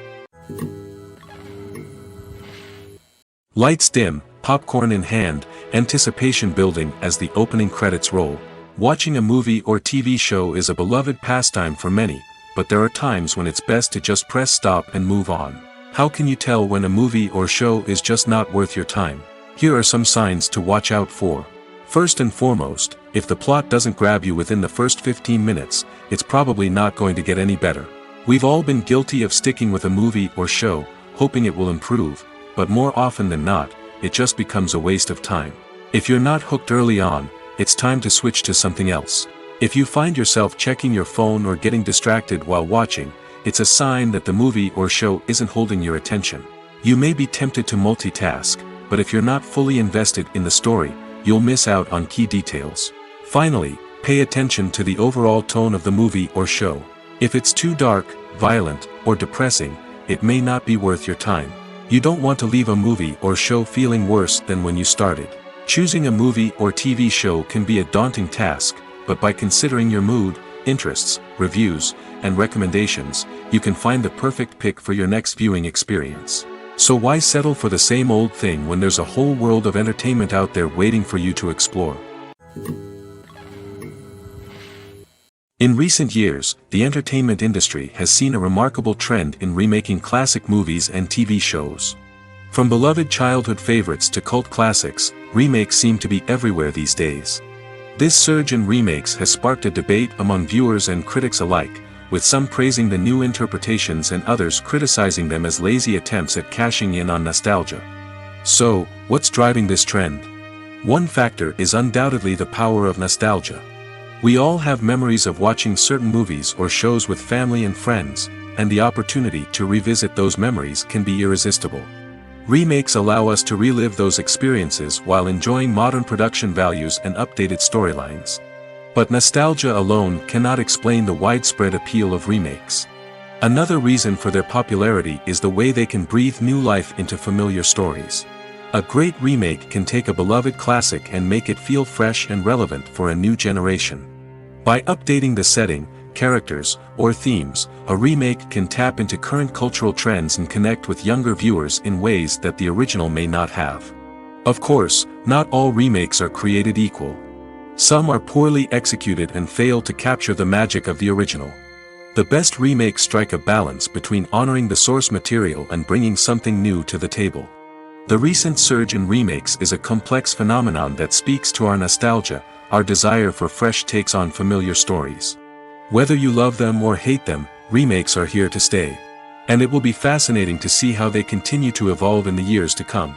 Lights dim, popcorn in hand, anticipation building as the opening credits roll. Watching a movie or TV show is a beloved pastime for many, but there are times when it's best to just press stop and move on. How can you tell when a movie or show is just not worth your time? Here are some signs to watch out for. First and foremost, if the plot doesn't grab you within the first 15 minutes, it's probably not going to get any better. We've all been guilty of sticking with a movie or show, hoping it will improve, but more often than not, it just becomes a waste of time. If you're not hooked early on, it's time to switch to something else. If you find yourself checking your phone or getting distracted while watching, it's a sign that the movie or show isn't holding your attention. You may be tempted to multitask, but if you're not fully invested in the story, you'll miss out on key details. Finally, pay attention to the overall tone of the movie or show. If it's too dark, violent, or depressing, it may not be worth your time. You don't want to leave a movie or show feeling worse than when you started. Choosing a movie or TV show can be a daunting task, but by considering your mood, interests, reviews, and recommendations, you can find the perfect pick for your next viewing experience. So why settle for the same old thing when there's a whole world of entertainment out there waiting for you to explore? In recent years, the entertainment industry has seen a remarkable trend in remaking classic movies and TV shows. From beloved childhood favorites to cult classics, remakes seem to be everywhere these days. This surge in remakes has sparked a debate among viewers and critics alike, with some praising the new interpretations and others criticizing them as lazy attempts at cashing in on nostalgia. So, what's driving this trend? One factor is undoubtedly the power of nostalgia. We all have memories of watching certain movies or shows with family and friends, and the opportunity to revisit those memories can be irresistible. Remakes allow us to relive those experiences while enjoying modern production values and updated storylines. But nostalgia alone cannot explain the widespread appeal of remakes. Another reason for their popularity is the way they can breathe new life into familiar stories. A great remake can take a beloved classic and make it feel fresh and relevant for a new generation. By updating the setting, characters, or themes, a remake can tap into current cultural trends and connect with younger viewers in ways that the original may not have. Of course, not all remakes are created equal. Some are poorly executed and fail to capture the magic of the original. The best remakes strike a balance between honoring the source material and bringing something new to the table. The recent surge in remakes is a complex phenomenon that speaks to our nostalgia, our desire for fresh takes on familiar stories. Whether you love them or hate them, remakes are here to stay. And it will be fascinating to see how they continue to evolve in the years to come.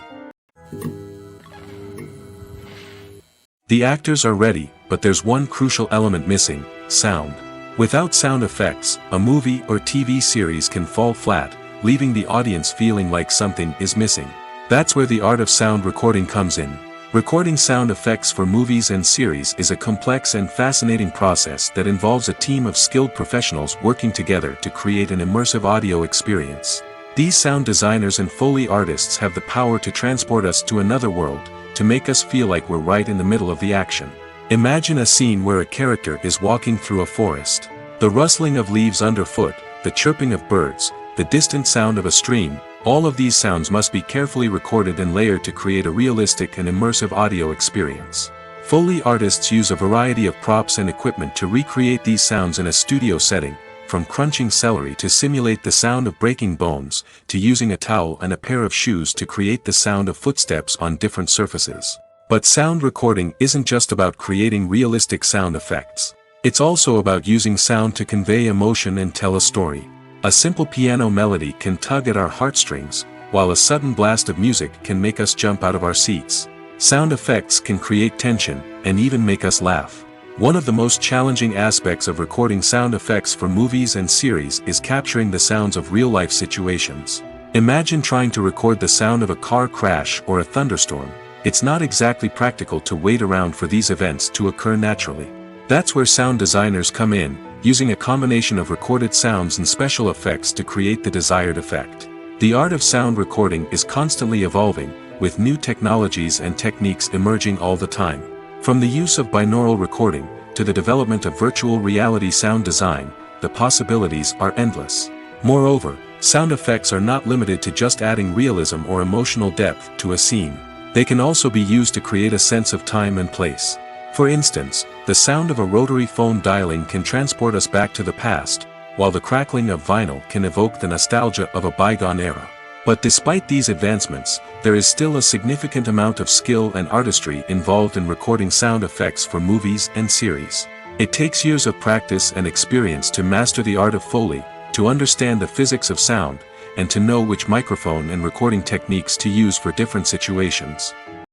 The actors are ready, but there's one crucial element missing: sound. Without sound effects, a movie or TV series can fall flat, leaving the audience feeling like something is missing. That's where the art of sound recording comes in. Recording sound effects for movies and series is a complex and fascinating process that involves a team of skilled professionals working together to create an immersive audio experience. These sound designers and Foley artists have the power to transport us to another world, to make us feel like we're right in the middle of the action. Imagine a scene where a character is walking through a forest. The rustling of leaves underfoot, the chirping of birds, the distant sound of a stream, all of these sounds must be carefully recorded and layered to create a realistic and immersive audio experience. Foley artists use a variety of props and equipment to recreate these sounds in a studio setting, from crunching celery to simulate the sound of breaking bones, to using a towel and a pair of shoes to create the sound of footsteps on different surfaces. But sound recording isn't just about creating realistic sound effects. It's also about using sound to convey emotion and tell a story. A simple piano melody can tug at our heartstrings, while a sudden blast of music can make us jump out of our seats. Sound effects can create tension, and even make us laugh. One of the most challenging aspects of recording sound effects for movies and series is capturing the sounds of real-life situations. Imagine trying to record the sound of a car crash or a thunderstorm. It's not exactly practical to wait around for these events to occur naturally. That's where sound designers come in, using a combination of recorded sounds and special effects to create the desired effect. The art of sound recording is constantly evolving, with new technologies and techniques emerging all the time. From the use of binaural recording, to the development of virtual reality sound design, the possibilities are endless. Moreover, sound effects are not limited to just adding realism or emotional depth to a scene. They can also be used to create a sense of time and place. For instance, the sound of a rotary phone dialing can transport us back to the past, while the crackling of vinyl can evoke the nostalgia of a bygone era. But despite these advancements, there is still a significant amount of skill and artistry involved in recording sound effects for movies and series. It takes years of practice and experience to master the art of Foley, to understand the physics of sound, and to know which microphone and recording techniques to use for different situations.